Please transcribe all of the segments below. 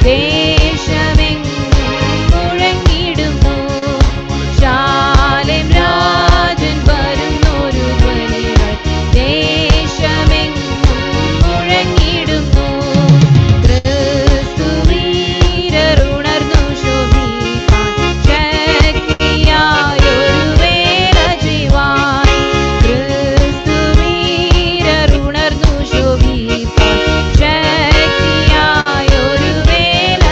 ദേശമെങ്ങും മുഴങ്ങിടുന്നു. ശാലേം രാജൻ വരുന്നൊരു ധ്വനികൾ ദേശമെങ്ങും മുഴങ്ങിടുന്നു. ക്രിസ്തുവീരരുണർന്നു ശോഭിപ്പാൻ ശക്തിയായൊരു വേല ചെയ്യുവാൻ. ക്രിസ്തുവീരരുണർന്നു ശോഭിപ്പാൻ ശക്തിയായൊരു വേല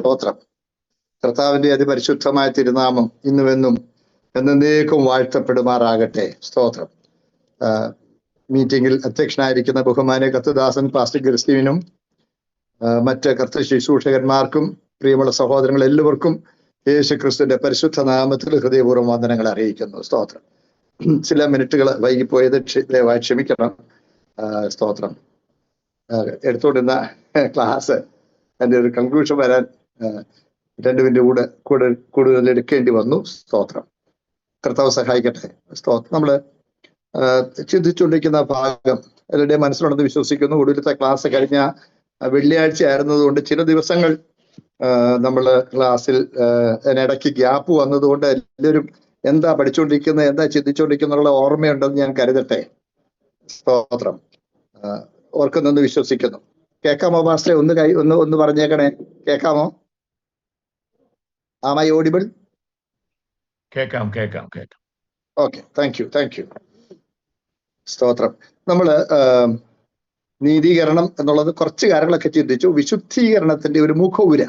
സ്തോത്രം. കർത്താവിന്റെ അതിപരിശുദ്ധമായ തിരുനാമം ഇന്നുമെന്നും എന്നേക്കും വാഴ്ത്തപ്പെടുമാറാകട്ടെ. സ്തോത്രം. മീറ്റിംഗിൽ അധ്യക്ഷനായിരിക്കുന്ന ബഹുമാന്യ കർത്തദാസൻ പാസ്റ്റർ ക്രിസ്തുവിനും മറ്റ് കർത്തൃ ശുശ്രൂഷകന്മാർക്കും പ്രിയമുള്ള സഹോദരങ്ങൾ എല്ലാവർക്കും യേശു ക്രിസ്തുവിന്റെ പരിശുദ്ധ നാമത്തിൽ ഹൃദയപൂർവ്വം വന്ദനങ്ങൾ അറിയിക്കുന്നു. സ്തോത്രം. ചില മിനിറ്റുകൾ വൈകിപ്പോയത് ദയവായി ക്ഷമിക്കണം. സ്തോത്രം. എടുത്തുകൊണ്ടിരുന്ന ക്ലാസ് എൻ്റെ ഒരു കൺക്ലൂഷൻ വരാൻ 2 മിനിറ്റ് കൂടുതൽ എടുക്കേണ്ടി വന്നു. സ്തോത്രം. കർത്താവ് സഹായിക്കട്ടെ. സ്തോത്രം. നമ്മള് ചിന്തിച്ചുകൊണ്ടിരിക്കുന്ന ഭാഗം എല്ലാവരുടെയും മനസ്സിലുണ്ടെന്ന് വിശ്വസിക്കുന്നു. ഒടുവിലത്തെ ക്ലാസ് കഴിഞ്ഞ വെള്ളിയാഴ്ച ആയിരുന്നതുകൊണ്ട് ചില ദിവസങ്ങൾ നമ്മൾ ക്ലാസ്സിൽ ഇടയ്ക്ക് ഗ്യാപ്പ് വന്നതുകൊണ്ട് എല്ലാവരും എന്താ പഠിച്ചുകൊണ്ടിരിക്കുന്നത്, എന്താ ചിന്തിച്ചുകൊണ്ടിരിക്കുന്നുള്ള ഓർമ്മയുണ്ടെന്ന് ഞാൻ കരുതട്ടെ. സ്തോത്രം. ഓർക്കുന്നെന്ന് വിശ്വസിക്കുന്നു. കേൾക്കാമോ പാസ്റ്ററെ? ഒന്ന് പറഞ്ഞേക്കണേ. കേൾക്കാമോ? Am I audible? കേൾക്കാം. Okay, thank you. സ്തോത്രം. നമ്മള് നീതീകരണം എന്നുള്ളത് കുറച്ച് കാര്യങ്ങളൊക്കെ ചിന്തിച്ചു. വിശുദ്ധീകരണത്തിന്റെ ഒരു മുഖവുര,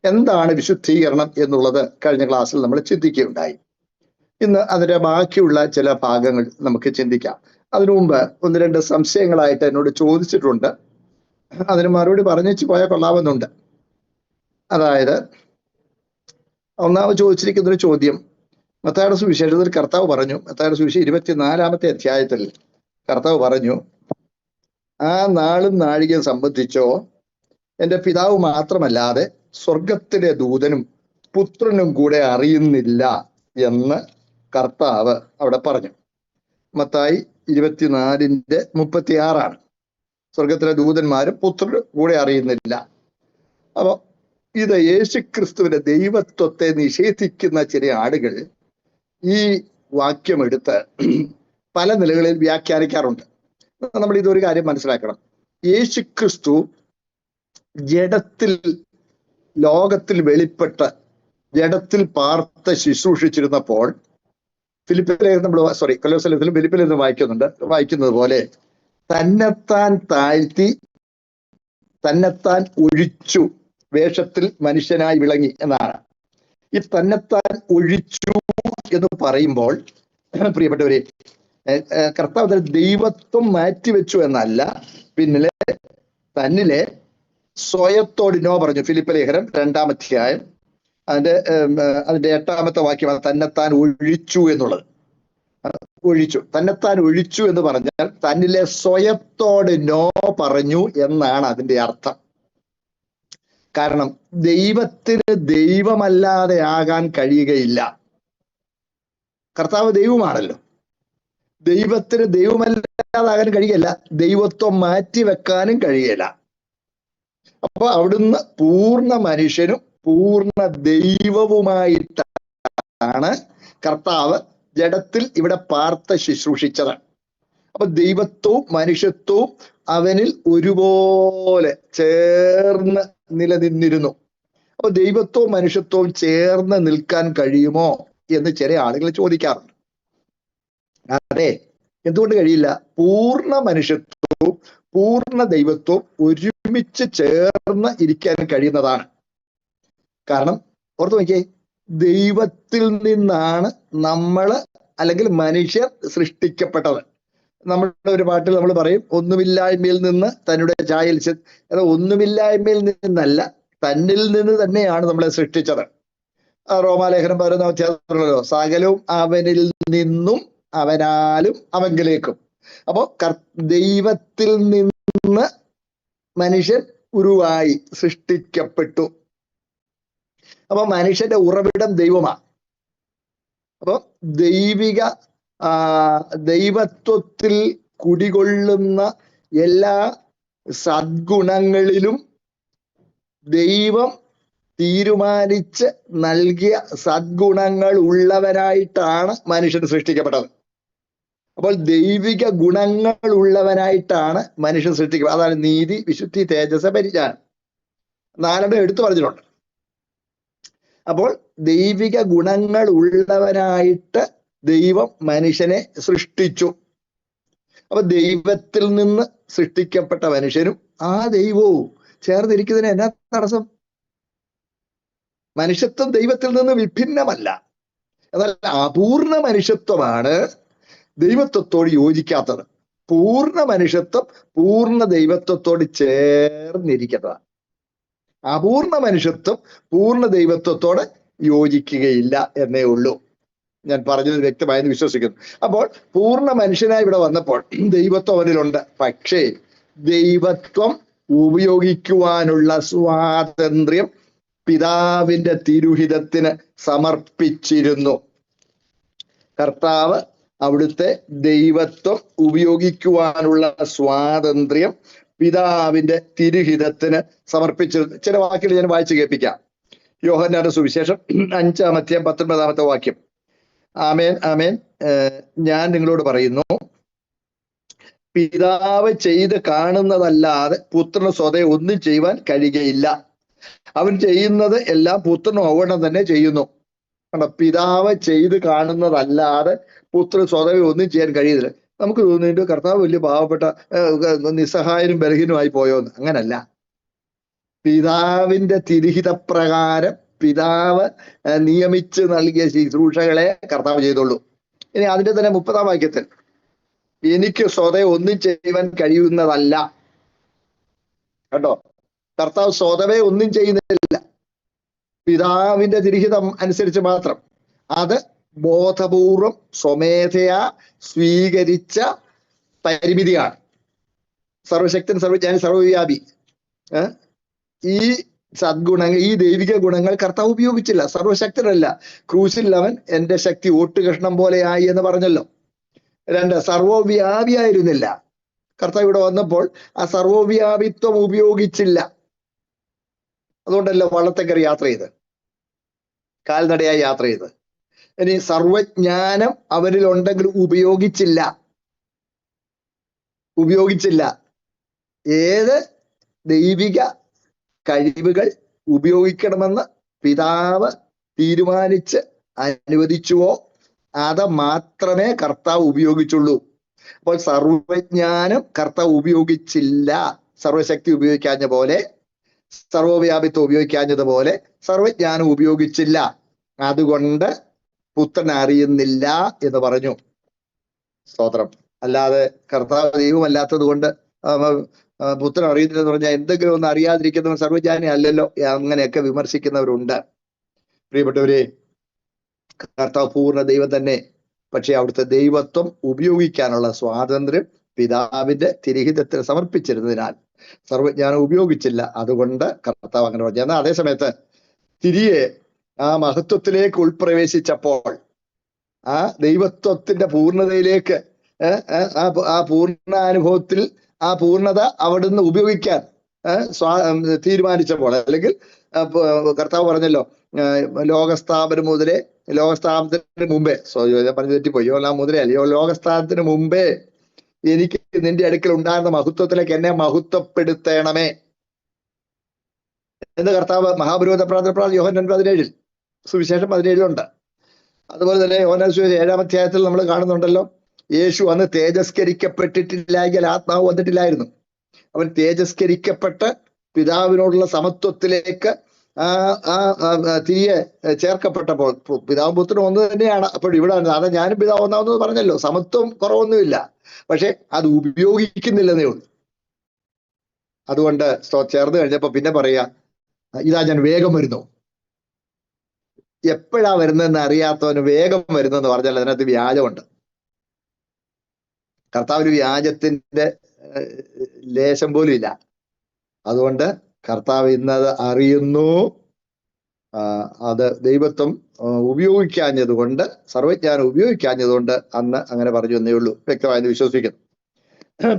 എന്താണ് വിശുദ്ധീകരണം എന്നുള്ളത് കഴിഞ്ഞ ക്ലാസ്സിൽ നമ്മൾ ചിന്തിക്കുകയുണ്ടായി. ഇന്ന് അതിന്റെ ബാക്കിയുള്ള ചില ഭാഗങ്ങൾ നമുക്ക് ചിന്തിക്കാം. അതിനു മുമ്പ് 1-2 സംശയങ്ങളായിട്ട് എന്നോട് ചോദിച്ചിട്ടുണ്ട്. അതിന് മറുപടി പറഞ്ഞു പോയാൽ കൊള്ളാമെന്നുണ്ട്. അതായത്, ഒന്നാമത് ചോദിച്ചിരിക്കുന്ന ഒരു ചോദ്യം, മത്തായിയുടെ സുവിശേഷത്തിൽ കർത്താവ് പറഞ്ഞു, മത്തായിയുടെ സുവിശേഷം 24-ാമത്തെ അധ്യായത്തിൽ കർത്താവ് പറഞ്ഞു, ആ നാളും നാഴികയും സംബന്ധിച്ചോ എൻ്റെ പിതാവ് മാത്രമല്ലാതെ സ്വർഗത്തിലെ ദൂതനും പുത്രനും കൂടെ അറിയുന്നില്ല എന്ന് കർത്താവ് അവിടെ പറഞ്ഞു. മത്തായി 24:36 സ്വർഗത്തിലെ ദൂതന്മാരും പുത്രനും കൂടെ അറിയുന്നില്ല. അപ്പൊ ഇത് യേശുക്രിസ്തുവിന്റെ ദൈവത്വത്തെ നിഷേധിക്കുന്ന ചില ആളുകൾ ഈ വാക്യമെടുത്ത് പല നിലകളിൽ വ്യാഖ്യാനിക്കാറുണ്ട്. നമ്മൾ ഇതൊരു കാര്യം മനസ്സിലാക്കണം. യേശുക്രിസ്തു ജഡത്തിൽ ലോകത്തിൽ വെളിപ്പെട്ട് ജഡത്തിൽ പാർത്ത് ശുശ്രൂഷിച്ചിരുന്നപ്പോൾ ഫിലിപ്പിലേഖനം വായിക്കുന്നത് പോലെ തന്നെത്താൻ താഴ്ത്തി തന്നെത്താൻ ഒഴിച്ചു വേഷത്തിൽ മനുഷ്യനായി വിളങ്ങി എന്നാണ്. ഈ തന്നെത്താൻ ഒഴിച്ചു എന്ന് പറയുമ്പോൾ പ്രിയപ്പെട്ടവരെ, കർത്താവ് ദൈവത്വം മാറ്റിവെച്ചു എന്നല്ല, പിന്നിലെ തന്നിലെ സ്വയത്തോടിനോ പറഞ്ഞു. ഫിലിപ്പ് ലേഖനം 2-ാം അധ്യായം അതിന്റെ 8-ാമത്തെ വാക്യമാണ് തന്നെത്താൻ ഒഴിച്ചു എന്നുള്ളത്. തന്നെത്താൻ ഒഴിച്ചു എന്ന് പറഞ്ഞാൽ തന്നിലെ സ്വയത്തോട് നോ പറഞ്ഞു എന്നാണ് അതിന്റെ അർത്ഥം. കാരണം ദൈവത്തിന് ദൈവമല്ലാതെ ആകാൻ കഴിയുകയില്ല. കർത്താവ് ദൈവമാണല്ലോ. ദൈവത്തിന് ദൈവമല്ലാതാകാൻ കഴിയില്ല, ദൈവത്വം മാറ്റിവെക്കാനും കഴിയില്ല. അപ്പൊ അവിടുന്ന് പൂർണ്ണ മനുഷ്യനും പൂർണ്ണ ദൈവവുമായിട്ടാണ് കർത്താവ് ജഡത്തിൽ ഇവിടെ പാർത്ത് ശുശ്രൂഷിച്ചത്. അപ്പൊ ദൈവത്വവും മനുഷ്യത്വവും അവനിൽ ഒരുപോലെ ചേർന്ന് നിലനിന്നിരുന്നു. അപ്പൊ ദൈവത്വവും മനുഷ്യത്വവും ചേർന്ന് നിൽക്കാൻ കഴിയുമോ എന്ന് ചില ആളുകൾ ചോദിക്കാറുണ്ട്. അതെ, എന്തുകൊണ്ട് കഴിയില്ല? പൂർണ്ണ മനുഷ്യത്വവും പൂർണ്ണ ദൈവത്വവും ഒരുമിച്ച് ചേർന്ന് ഇരിക്കാൻ കഴിയുന്നതാണ്. കാരണം ഓർത്ത് നോക്കിയേ, ദൈവത്തിൽ നിന്നാണ് നമ്മള് അല്ലെങ്കിൽ മനുഷ്യർ സൃഷ്ടിക്കപ്പെട്ടത്. നമ്മുടെ ഒരു പാട്ടിൽ നമ്മൾ പറയും, ഒന്നുമില്ലായ്മയിൽ നിന്ന് തന്നുടെ ഛായയിൽ. അത് ഒന്നുമില്ലായ്മയിൽ നിന്നല്ല, തന്നിൽ നിന്ന് തന്നെയാണ് നമ്മളെ സൃഷ്ടിച്ചത്. റോമാലേഖനം 11-ാം അധ്യായത്തിലുള്ളല്ലോ, സകലവും അവനിൽ നിന്നും അവനാലും അവങ്കിലേക്കും. അപ്പോ ദൈവത്തിൽ നിന്ന് മനുഷ്യൻ ഉരുവായി സൃഷ്ടിക്കപ്പെട്ടു. അപ്പൊ മനുഷ്യന്റെ ഉറവിടം ദൈവമാണ്. അപ്പൊ ദൈവത്വത്തിൽ കുടികൊള്ളുന്ന എല്ലാ സദ്ഗുണങ്ങളിലും ദൈവം തീരുമാനിച്ച് നൽകിയ സദ്ഗുണങ്ങൾ ഉള്ളവനായിട്ടാണ് മനുഷ്യൻ സൃഷ്ടിക്കപ്പെട്ടത്. അപ്പോൾ ദൈവിക ഗുണങ്ങൾ ഉള്ളവനായിട്ടാണ് മനുഷ്യൻ സൃഷ്ടിക്കപ്പെട്ടത്. അതാണ് നീതി, വിശുദ്ധി, തേജസ്, പരിജ്ഞാനം. 4 എടുത്തു പറഞ്ഞിട്ടുണ്ട്. അപ്പോൾ ദൈവിക ഗുണങ്ങൾ ഉള്ളവനായിട്ട് ദൈവം മനുഷ്യനെ സൃഷ്ടിച്ചു. അപ്പൊ ദൈവത്തിൽ നിന്ന് സൃഷ്ടിക്കപ്പെട്ട മനുഷ്യനും ആ ദൈവവും ചേർന്നിരിക്കുന്നതിന് എന്നാ തടസ്സം? മനുഷ്യത്വം ദൈവത്തിൽ നിന്ന് വിഭിന്നമല്ല. എന്നാൽ അപൂർണ മനുഷ്യത്വമാണ് ദൈവത്വത്തോട് യോജിക്കാത്തത്. പൂർണ്ണ മനുഷ്യത്വം പൂർണ്ണ ദൈവത്വത്തോട് ചേർന്നിരിക്കുന്നതാണ്. അപൂർണ മനുഷ്യത്വം പൂർണ്ണ ദൈവത്വത്തോട് യോജിക്കുകയില്ല എന്നേ ഉള്ളൂ. ഞാൻ പറഞ്ഞത് വ്യക്തമായെന്ന് വിശ്വസിക്കുന്നു. അപ്പോൾ പൂർണ്ണ മനുഷ്യനായി ഇവിടെ വന്നപ്പോൾ ദൈവത്വം അവനിലുണ്ട്. പക്ഷേ ദൈവത്വം ഉപയോഗിക്കുവാനുള്ള സ്വാതന്ത്ര്യം പിതാവിന്റെ തിരുഹിതത്തിന് സമർപ്പിച്ചിരുന്നു. കർത്താവ് അവിടുത്തെ ദൈവത്വം ഉപയോഗിക്കുവാനുള്ള സ്വാതന്ത്ര്യം പിതാവിന്റെ തിരുഹിതത്തിന് സമർപ്പിച്ചിരുന്നു. ചില വാക്കുകൾ ഞാൻ വായിച്ചു കേൾപ്പിക്കാം. യോഹന്നാന്റെ സുവിശേഷം 5-ാം അധ്യായം 19-ാമത്തെ വാക്യം. ആമേൻ ആമേൻ, ഞാൻ നിങ്ങളോട് പറയുന്നു, പിതാവ് ചെയ്ത് കാണുന്നതല്ലാതെ പുത്രന് സ്വതേ ഒന്നും ചെയ്യുവാൻ കഴിയുകയില്ല. അവൻ ചെയ്യുന്നത് എല്ലാം പുത്രനും അവണ്ണം തന്നെ ചെയ്യുന്നു. കണ്ടോ, പിതാവ് ചെയ്ത് കാണുന്നതല്ലാതെ പുത്രൻ സ്വതവേ ഒന്നും ചെയ്യാൻ കഴിയുന്നില്ല. നമുക്ക് തോന്നുന്നുണ്ട് കർത്താവ് വലിയ പാവപ്പെട്ട നിസ്സഹായനും ബലഹീനുമായി പോയോന്ന്. അങ്ങനല്ല. പിതാവിന്റെ തിരുഹിതപ്രകാരം പിതാവ് നിയമിച്ച് നൽകിയ ശുശ്രൂഷകളെ കർത്താവ് ചെയ്തുള്ളൂ. ഇനി അതിന്റെ തന്നെ 30-ാം വാക്യത്തിൽ, എനിക്ക് സ്വതവേ ഒന്നും ചെയ്യുവാൻ കഴിയുന്നതല്ല. കേട്ടോ, കർത്താവ് സ്വതവേ ഒന്നും ചെയ്യുന്നില്ല, പിതാവിന്റെ തിരുഹിതം അനുസരിച്ച് മാത്രം. അത് ബോധപൂർവം സ്വമേധയാ സ്വീകരിച്ച പരിമിതിയാണ്. സർവശക്തൻ, സർവജ്ഞാനി, സർവവ്യാപി. ഈ സദ്ഗുണങ്ങൾ, ഈ ദൈവിക ഗുണങ്ങൾ കർത്താവ് ഉപയോഗിച്ചില്ല. സർവശക്തനല്ല. ക്രൂശിൽ അവൻ എന്റെ ശക്തി ഓട്ടുകഷ്ണം പോലെ ആയി എന്ന് പറഞ്ഞല്ലോ. 2, സർവവ്യാപിയായിരുന്നില്ല. കർത്താവ് ഇവിടെ വന്നപ്പോൾ ആ സർവവ്യാപിത്വം ഉപയോഗിച്ചില്ല. അതുകൊണ്ടല്ലോ വള്ളത്തേക്കറി യാത്ര ചെയ്ത്, കാൽനടയായി യാത്ര ചെയ്ത്. ഇനി സർവജ്ഞാനം അവരിൽ ഉണ്ടെങ്കിൽ ഉപയോഗിച്ചില്ല. ഏത് ദൈവിക കഴിവുകൾ ഉപയോഗിക്കണമെന്ന് പിതാവ് തീരുമാനിച്ച് അനുവദിച്ചുവോ അത് മാത്രമേ കർത്താവ് ഉപയോഗിച്ചുള്ളൂ. അപ്പോൾ സർവജ്ഞാനം കർത്താവ് ഉപയോഗിച്ചില്ല. സർവശക്തി ഉപയോഗിക്കാഞ്ഞ പോലെ, സർവവ്യാപിത്വം ഉപയോഗിക്കാഞ്ഞതുപോലെ സർവജ്ഞാനം ഉപയോഗിച്ചില്ല. അതുകൊണ്ട് പുത്രൻ അറിയുന്നില്ല എന്ന് പറഞ്ഞു. സ്തോത്രം. അല്ലാതെ കർത്താവ് ദൈവമല്ലാത്തത് കൊണ്ട് പുത്രൻ അറിയുന്നില്ലെന്ന് പറഞ്ഞാൽ എന്തെങ്കിലും ഒന്ന് അറിയാതിരിക്കുന്നവൻ സർവജ്ഞാനി അല്ലല്ലോ, അങ്ങനെയൊക്കെ വിമർശിക്കുന്നവരുണ്ട്. പ്രിയപ്പെട്ടവരെ, കർത്താവ് പൂർണ്ണ ദൈവം തന്നെ. പക്ഷെ അവിടുത്തെ ദൈവത്വം ഉപയോഗിക്കാനുള്ള സ്വാതന്ത്ര്യം പിതാവിന്റെ തിരുഹിതത്തിന് സമർപ്പിച്ചിരുന്നതിനാൽ സർവജ്ഞാനം ഉപയോഗിച്ചില്ല. അതുകൊണ്ട് കർത്താവ് അങ്ങനെ പറഞ്ഞു. എന്നാൽ അതേസമയത്ത് തിരികെ ആ മഹത്വത്തിലേക്ക് ഉൾപ്രവേശിച്ചപ്പോൾ, ആ ദൈവത്വത്തിന്റെ പൂർണ്ണതയിലേക്ക്, ആ പൂർണ്ണാനുഭവത്തിൽ ആ പൂർണ്ണത അവിടുന്ന് ഉപയോഗിക്കാൻ തീരുമാനിച്ചപ്പോൾ, അല്ലെങ്കിൽ കർത്താവ് പറഞ്ഞല്ലോ, ലോകസ്ഥാപനം മുതലേ, ലോകസ്ഥാപനത്തിന് മുമ്പേ, ഞാൻ പറഞ്ഞു തെറ്റിപ്പോയി, മുതലേ ലോകസ്ഥാപനത്തിന് മുമ്പേ എനിക്ക് നിന്റെ അടുക്കൽ ഉണ്ടായിരുന്ന മഹത്വത്തിലേക്ക് എന്നെ മഹത്വപ്പെടുത്തണമേ എന്ന് കർത്താവ് മഹാപുരോഹിത പ്രാർത്ഥന യോഹന്നാൻ 17 സുവിശേഷം 17 അതുപോലെ തന്നെ യോഹന്നാൻ സുവിശേഷം 7-ാം അധ്യായത്തിൽ നമ്മൾ കാണുന്നുണ്ടല്ലോ, യേശു അന്ന് തേജസ്കരിക്കപ്പെട്ടിട്ടില്ലെങ്കിൽ ആത്മാവ് വന്നിട്ടില്ലായിരുന്നു. അവൻ തേജസ്കരിക്കപ്പെട്ട് പിതാവിനോടുള്ള സമത്വത്തിലേക്ക് തിരികെ ചേർക്കപ്പെട്ടപ്പോൾ, പിതാവും പുത്രനും ഒന്ന് തന്നെയാണ്. അപ്പോൾ ഇവിടെ അതാ ഞാനും പിതാവ് ഒന്നാമെന്ന് പറഞ്ഞല്ലോ, സമത്വം കുറവൊന്നുമില്ല. പക്ഷെ അത് ഉപയോഗിക്കുന്നില്ലെന്നേ ഉള്ളൂ. അതുകൊണ്ട് ചേർന്ന് കഴിഞ്ഞപ്പോ പിന്നെ പറയാ, ഇതാ ഞാൻ വേഗം വരുന്നു. എപ്പോഴാ വരുന്നതെന്ന് അറിയാത്തവന് വേഗം വരുന്നെന്ന് പറഞ്ഞാൽ അതിനകത്ത് വ്യാജമുണ്ട്. കർത്താവിന് വ്യാജത്തിന്റെ ലേശം പോലും ഇല്ല. അതുകൊണ്ട് കർത്താവ് ഇന്നത് അറിയുന്നു. അത് ദൈവത്വം ഉപയോഗിക്കാഞ്ഞത് കൊണ്ട്, സർവജ്ഞാനം ഉപയോഗിക്കാഞ്ഞത് കൊണ്ട് അന്ന് അങ്ങനെ പറഞ്ഞു എന്നേ ഉള്ളൂ. വ്യക്തമായെന്ന് വിശ്വസിക്കുന്നു.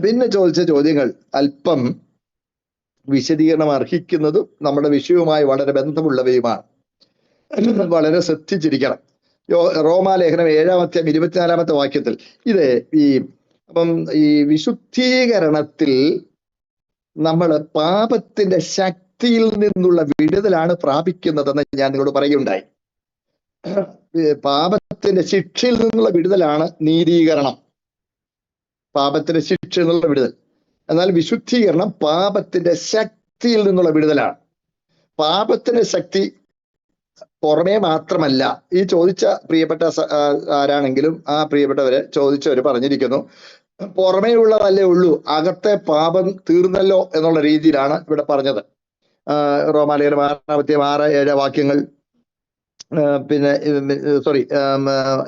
പിന്നെ ചോദിച്ച ചോദ്യങ്ങൾ അല്പം വിശദീകരണം അർഹിക്കുന്നതും നമ്മുടെ വിഷയവുമായി വളരെ ബന്ധമുള്ളവയുമാണ്. വളരെ ശ്രദ്ധിച്ചിരിക്കണം. റോമാലേഖനം 7-ാം അധ്യായം 24-ാമത്തെ വാക്യത്തിൽ ഇത് ഈ വിശുദ്ധീകരണത്തിൽ നമ്മൾ പാപത്തിന്റെ ശക്തിയിൽ നിന്നുള്ള വിടുതലാണ് പ്രാപിക്കുന്നതെന്ന് ഞാൻ നിങ്ങളോട് പറയുകയുണ്ടായി. പാപത്തിന്റെ ശിക്ഷയിൽ നിന്നുള്ള വിടുതലാണ് നീതീകരണം, പാപത്തിന്റെ ശിക്ഷ എന്നുള്ള വിടുതൽ. എന്നാൽ വിശുദ്ധീകരണം പാപത്തിന്റെ ശക്തിയിൽ നിന്നുള്ള വിടുതലാണ്. പാപത്തിന്റെ ശക്തി പുറമേ മാത്രമല്ല, ഈ ചോദിച്ച പ്രിയപ്പെട്ട ആരാണെങ്കിലും ആ പ്രിയപ്പെട്ടവര് ചോദിച്ചവര് പറഞ്ഞിരിക്കുന്നു, പുറമേ ഉള്ളതല്ലേ ഉള്ളൂ, അകത്തെ പാപം തീർന്നല്ലോ എന്നുള്ള രീതിയിലാണ് ഇവിടെ പറഞ്ഞത്. റോമാലേഖനം 6:6-7 വാക്യങ്ങൾ, പിന്നെ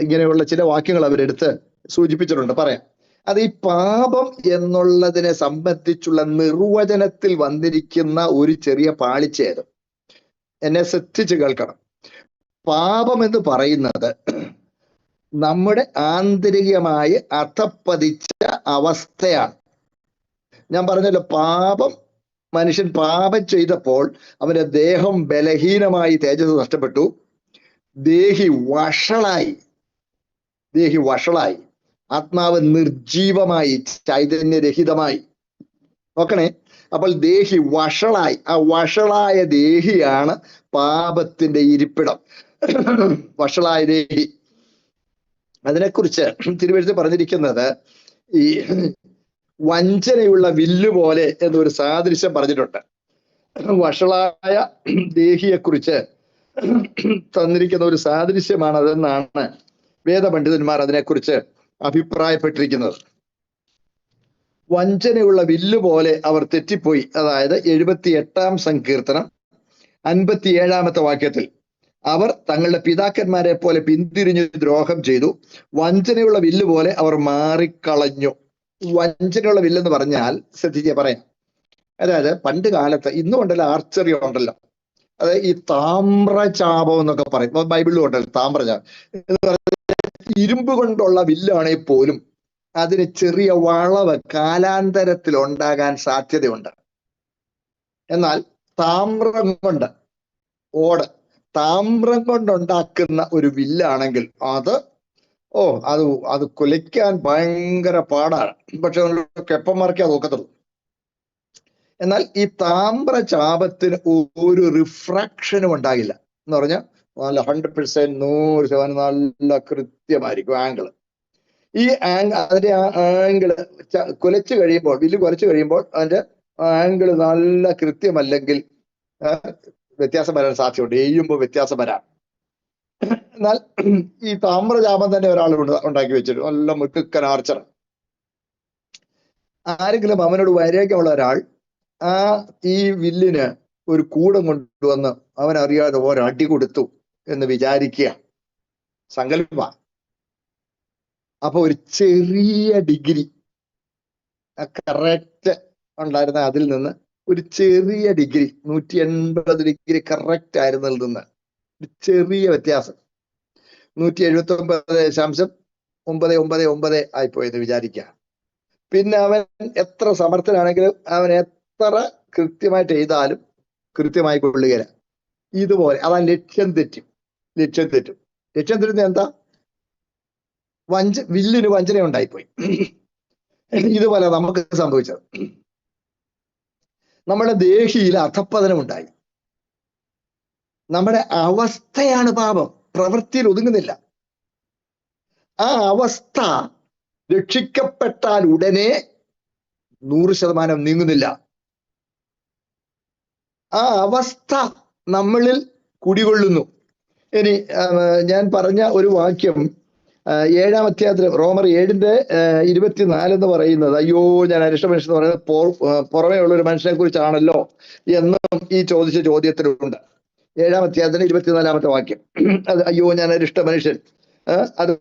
ഇങ്ങനെയുള്ള ചില വാക്യങ്ങൾ അവരെടുത്ത് സൂചിപ്പിച്ചിട്ടുണ്ട്. പറയാം, അത് ഈ പാപം എന്നുള്ളതിനെ സംബന്ധിച്ചുള്ള നിർവചനത്തിൽ വന്നിരിക്കുന്ന ഒരു ചെറിയ പാളിച്ചയത്. എന്നെ ശ്രദ്ധിച്ച് കേൾക്കണം. പാപം എന്ന് പറയുന്നത് നമ്മുടെ ആന്തരികമായി അധപ്പതിച്ച അവസ്ഥയാണ്. ഞാൻ പറഞ്ഞല്ലോ, മനുഷ്യൻ പാപം ചെയ്തപ്പോൾ അവന്റെ ദേഹം ബലഹീനമായി, തേജസ് നഷ്ടപ്പെട്ടു, ദേഹി വഷളായി, ആത്മാവ് നിർജീവമായി, ചൈതന്യരഹിതമായി. നോക്കണേ, അപ്പോൾ ദേഹി വഷളായി. ആ വഷളായ ദേഹിയാണ് പാപത്തിന്റെ ഇരിപ്പിടം. വഷളായ ദേഹി, അതിനെക്കുറിച്ച് തിരുവെഴുത്ത് പറഞ്ഞിരിക്കുന്നത് ഈ വഞ്ചനയുള്ള വില്ല് പോലെ എന്നൊരു സാദൃശ്യം പറഞ്ഞിട്ടുണ്ട്. വഷളായ ദേഹിയെക്കുറിച്ച് തന്നിരിക്കുന്ന ഒരു സാദൃശ്യമാണ് അതെന്നാണ് വേദപണ്ഡിതന്മാർ അതിനെക്കുറിച്ച് അഭിപ്രായപ്പെട്ടിരിക്കുന്നത്. വഞ്ചനയുള്ള വില്ല് പോലെ അവർ തെറ്റിപ്പോയി. അതായത് 78-ാം സങ്കീർത്തനം 57-ാമത്തെ വാക്യത്തിൽ, അവർ തങ്ങളുടെ പിതാക്കന്മാരെ പോലെ പിന്തിരിഞ്ഞു ദ്രോഹം ചെയ്തു, വഞ്ചനയുള്ള വില്ല് പോലെ അവർ മാറിക്കളഞ്ഞു. വഞ്ചനയുള്ള വില്ലെന്ന് പറഞ്ഞാൽ ശ്രദ്ധിക്കുക, പറയാം. അതായത് പണ്ട് കാലത്ത്, ഇന്നും ഉണ്ടല്ലോ ആർച്ചറി ഉണ്ടല്ലോ, അതായത് ഈ താമ്രചാപം എന്നൊക്കെ പറയും, ബൈബിളിലും ഉണ്ടല്ലോ താമ്രചാപം എന്ന് പറഞ്ഞാൽ ഇരുമ്പ് കൊണ്ടുള്ള വില്ലാണെങ്കിൽ പോലും അതിന് ചെറിയ വളവ് കാലാന്തരത്തിൽ ഉണ്ടാകാൻ സാധ്യതയുണ്ട്. എന്നാൽ താമ്രം കൊണ്ടുണ്ടാക്കുന്ന ഒരു വില്ലാണെങ്കിൽ അത് കുലയ്ക്കാൻ ഭയങ്കര പാടാണ്. പക്ഷെ കെപ്പന്മാർക്കേ അത് ഒക്കത്തുള്ളൂ. എന്നാൽ ഈ താമ്രചാപത്തിന് ഒരു റിഫ്രാക്ഷനും ഉണ്ടാകില്ല. എന്ന് പറഞ്ഞാൽ നല്ല 100%, 100% നല്ല കൃത്യമായിരിക്കും ആംഗിള്. ഈ അതിന്റെ ആ ആംഗിള് വില്ല് കുലച്ചു കഴിയുമ്പോൾ അതിന്റെ ആംഗിള് നല്ല കൃത്യമല്ലെങ്കിൽ വ്യത്യാസം വരാൻ സാധ്യതയുണ്ട്. എയ്യുമ്പോൾ വ്യത്യാസം വരാം. എന്നാൽ ഈ താമ്രചാപം തന്നെ ഒരാൾ ഉണ്ടാക്കി വെച്ചിട്ട് നല്ല മുട്ടുക്കൻ ആർച്ചർ, ആരെങ്കിലും അവനോട് വൈരാഗ്യമുള്ള ഒരാൾ ഈ വില്ലിന് ഒരു കൂടം കൊണ്ടുവന്ന് അവനറിയാതെ ഒരടി കൊടുത്തു എന്ന് വിചാരിക്കുക, സങ്കല്പ. അപ്പൊ ഒരു ചെറിയ ഡിഗ്രി കറക്റ്റ് ഉണ്ടായിരുന്ന അതിൽ നിന്ന് ഒരു ചെറിയ ഡിഗ്രി 180 ഡിഗ്രി കറക്റ്റ് ആയിരുന്നതിൽ നിന്ന് ഒരു ചെറിയ വ്യത്യാസം 179.999 ആയിപ്പോയെന്ന് വിചാരിക്കുക. പിന്നെ അവൻ എത്ര സമർത്ഥനാണെങ്കിലും അവൻ എത്ര കൃത്യമായിട്ട് ചെയ്താലും കൃത്യമായി കൊള്ളുകയില്ല. ഇതുപോലെ അതാ ലക്ഷ്യം തെറ്റും. ലക്ഷ്യം തെറ്റുന്ന എന്താ? വില്ലിന് വഞ്ചന ഉണ്ടായിപ്പോയി. ഇതുപോലെ നമുക്ക് സംഭവിച്ചത്. നമ്മുടെ ദേഹിയിൽ അധപ്പതനം ഉണ്ടായി. നമ്മുടെ അവസ്ഥയാണ് പാപം, പ്രവൃത്തിയിൽ ഒതുങ്ങുന്നില്ല. ആ അവസ്ഥ രക്ഷിക്കപ്പെട്ടാൽ ഉടനെ 100% നീങ്ങുന്നില്ല. ആ അവസ്ഥ നമ്മളിൽ കുടികൊള്ളുന്നു. ഇനി ഞാൻ പറഞ്ഞ ഒരു വാക്യം 7-ാം അധ്യായത്തിൽ റോമർ 7:24 എന്ന് പറയുന്നത്, അയ്യോ ഞാൻ അരിഷ്ട മനുഷ്യൻ എന്ന് പറയുന്നത് പുറമേ ഉള്ള ഒരു മനുഷ്യനെ കുറിച്ചാണല്ലോ എന്നും ഈ ചോദിച്ച ചോദ്യത്തിലുണ്ട്. 7-ാം അധ്യായത്തിന് 24-ാമത്തെ വാക്യം, അത് അയ്യോ ഞാൻ അരിഷ്ട മനുഷ്യൻ, അത്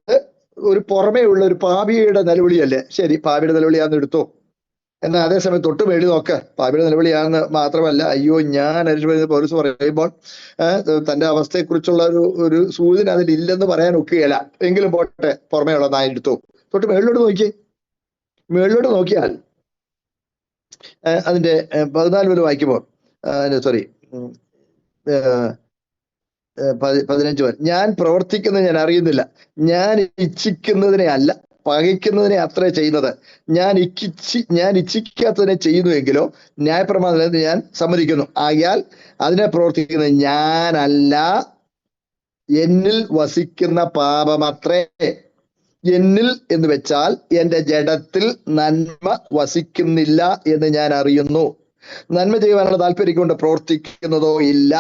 ഒരു പുറമേ ഉള്ള ഒരു പാപിയുടെ നിലവിളിയല്ലേ? ശരി, പാപിയുടെ നിലവിളിയാന്ന് എടുത്തോ. എന്നാൽ അതേസമയം തൊട്ട് മേടി നോക്ക്, പാപിയുടെ നിലവിളിയാന്ന് മാത്രമല്ല, അയ്യോ ഞാൻ അരിഷ്ട പൗലോസ് പറയുമ്പോൾ തന്റെ അവസ്ഥയെക്കുറിച്ചുള്ള ഒരു സൂചന അതിലില്ലെന്ന് പറയാൻ ഒക്കുകയില്ല. എങ്കിലും പോട്ടെ, പുറമേ ഉള്ളതായി എടുത്തു. തൊട്ട് മേളിലോട്ട് നോക്കിയാൽ അതിന്റെ 14 മുതൽ വായിക്കുമ്പോൾ 15 വരെ, ഞാൻ പ്രവർത്തിക്കുന്നത് ഞാൻ അറിയുന്നില്ല, ഞാൻ ഇച്ഛിക്കുന്നതിനെ അല്ല പകയ്ക്കുന്നതിനെ അത്രേ ചെയ്യുന്നത്, ഞാൻ ഇച്ഛിക്കാത്തതിനെ ചെയ്യുന്നുവെങ്കിലോ ന്യായപ്രമാണത്തിൽ ഞാൻ സമ്മതിക്കുന്നു. ആകയാൽ അതിനെ പ്രവർത്തിക്കുന്നത് ഞാനല്ല, എന്നിൽ വസിക്കുന്ന പാപമത്രേ. എന്നിൽ എന്ന് വെച്ചാൽ എന്റെ ജഡത്തിൽ നന്മ വസിക്കുന്നില്ല എന്ന് ഞാൻ അറിയുന്നു. നന്മ ചെയ്യുവാനുള്ള താല്പര്യം കൊണ്ട് പ്രവർത്തിക്കുന്നതോ ഇല്ല,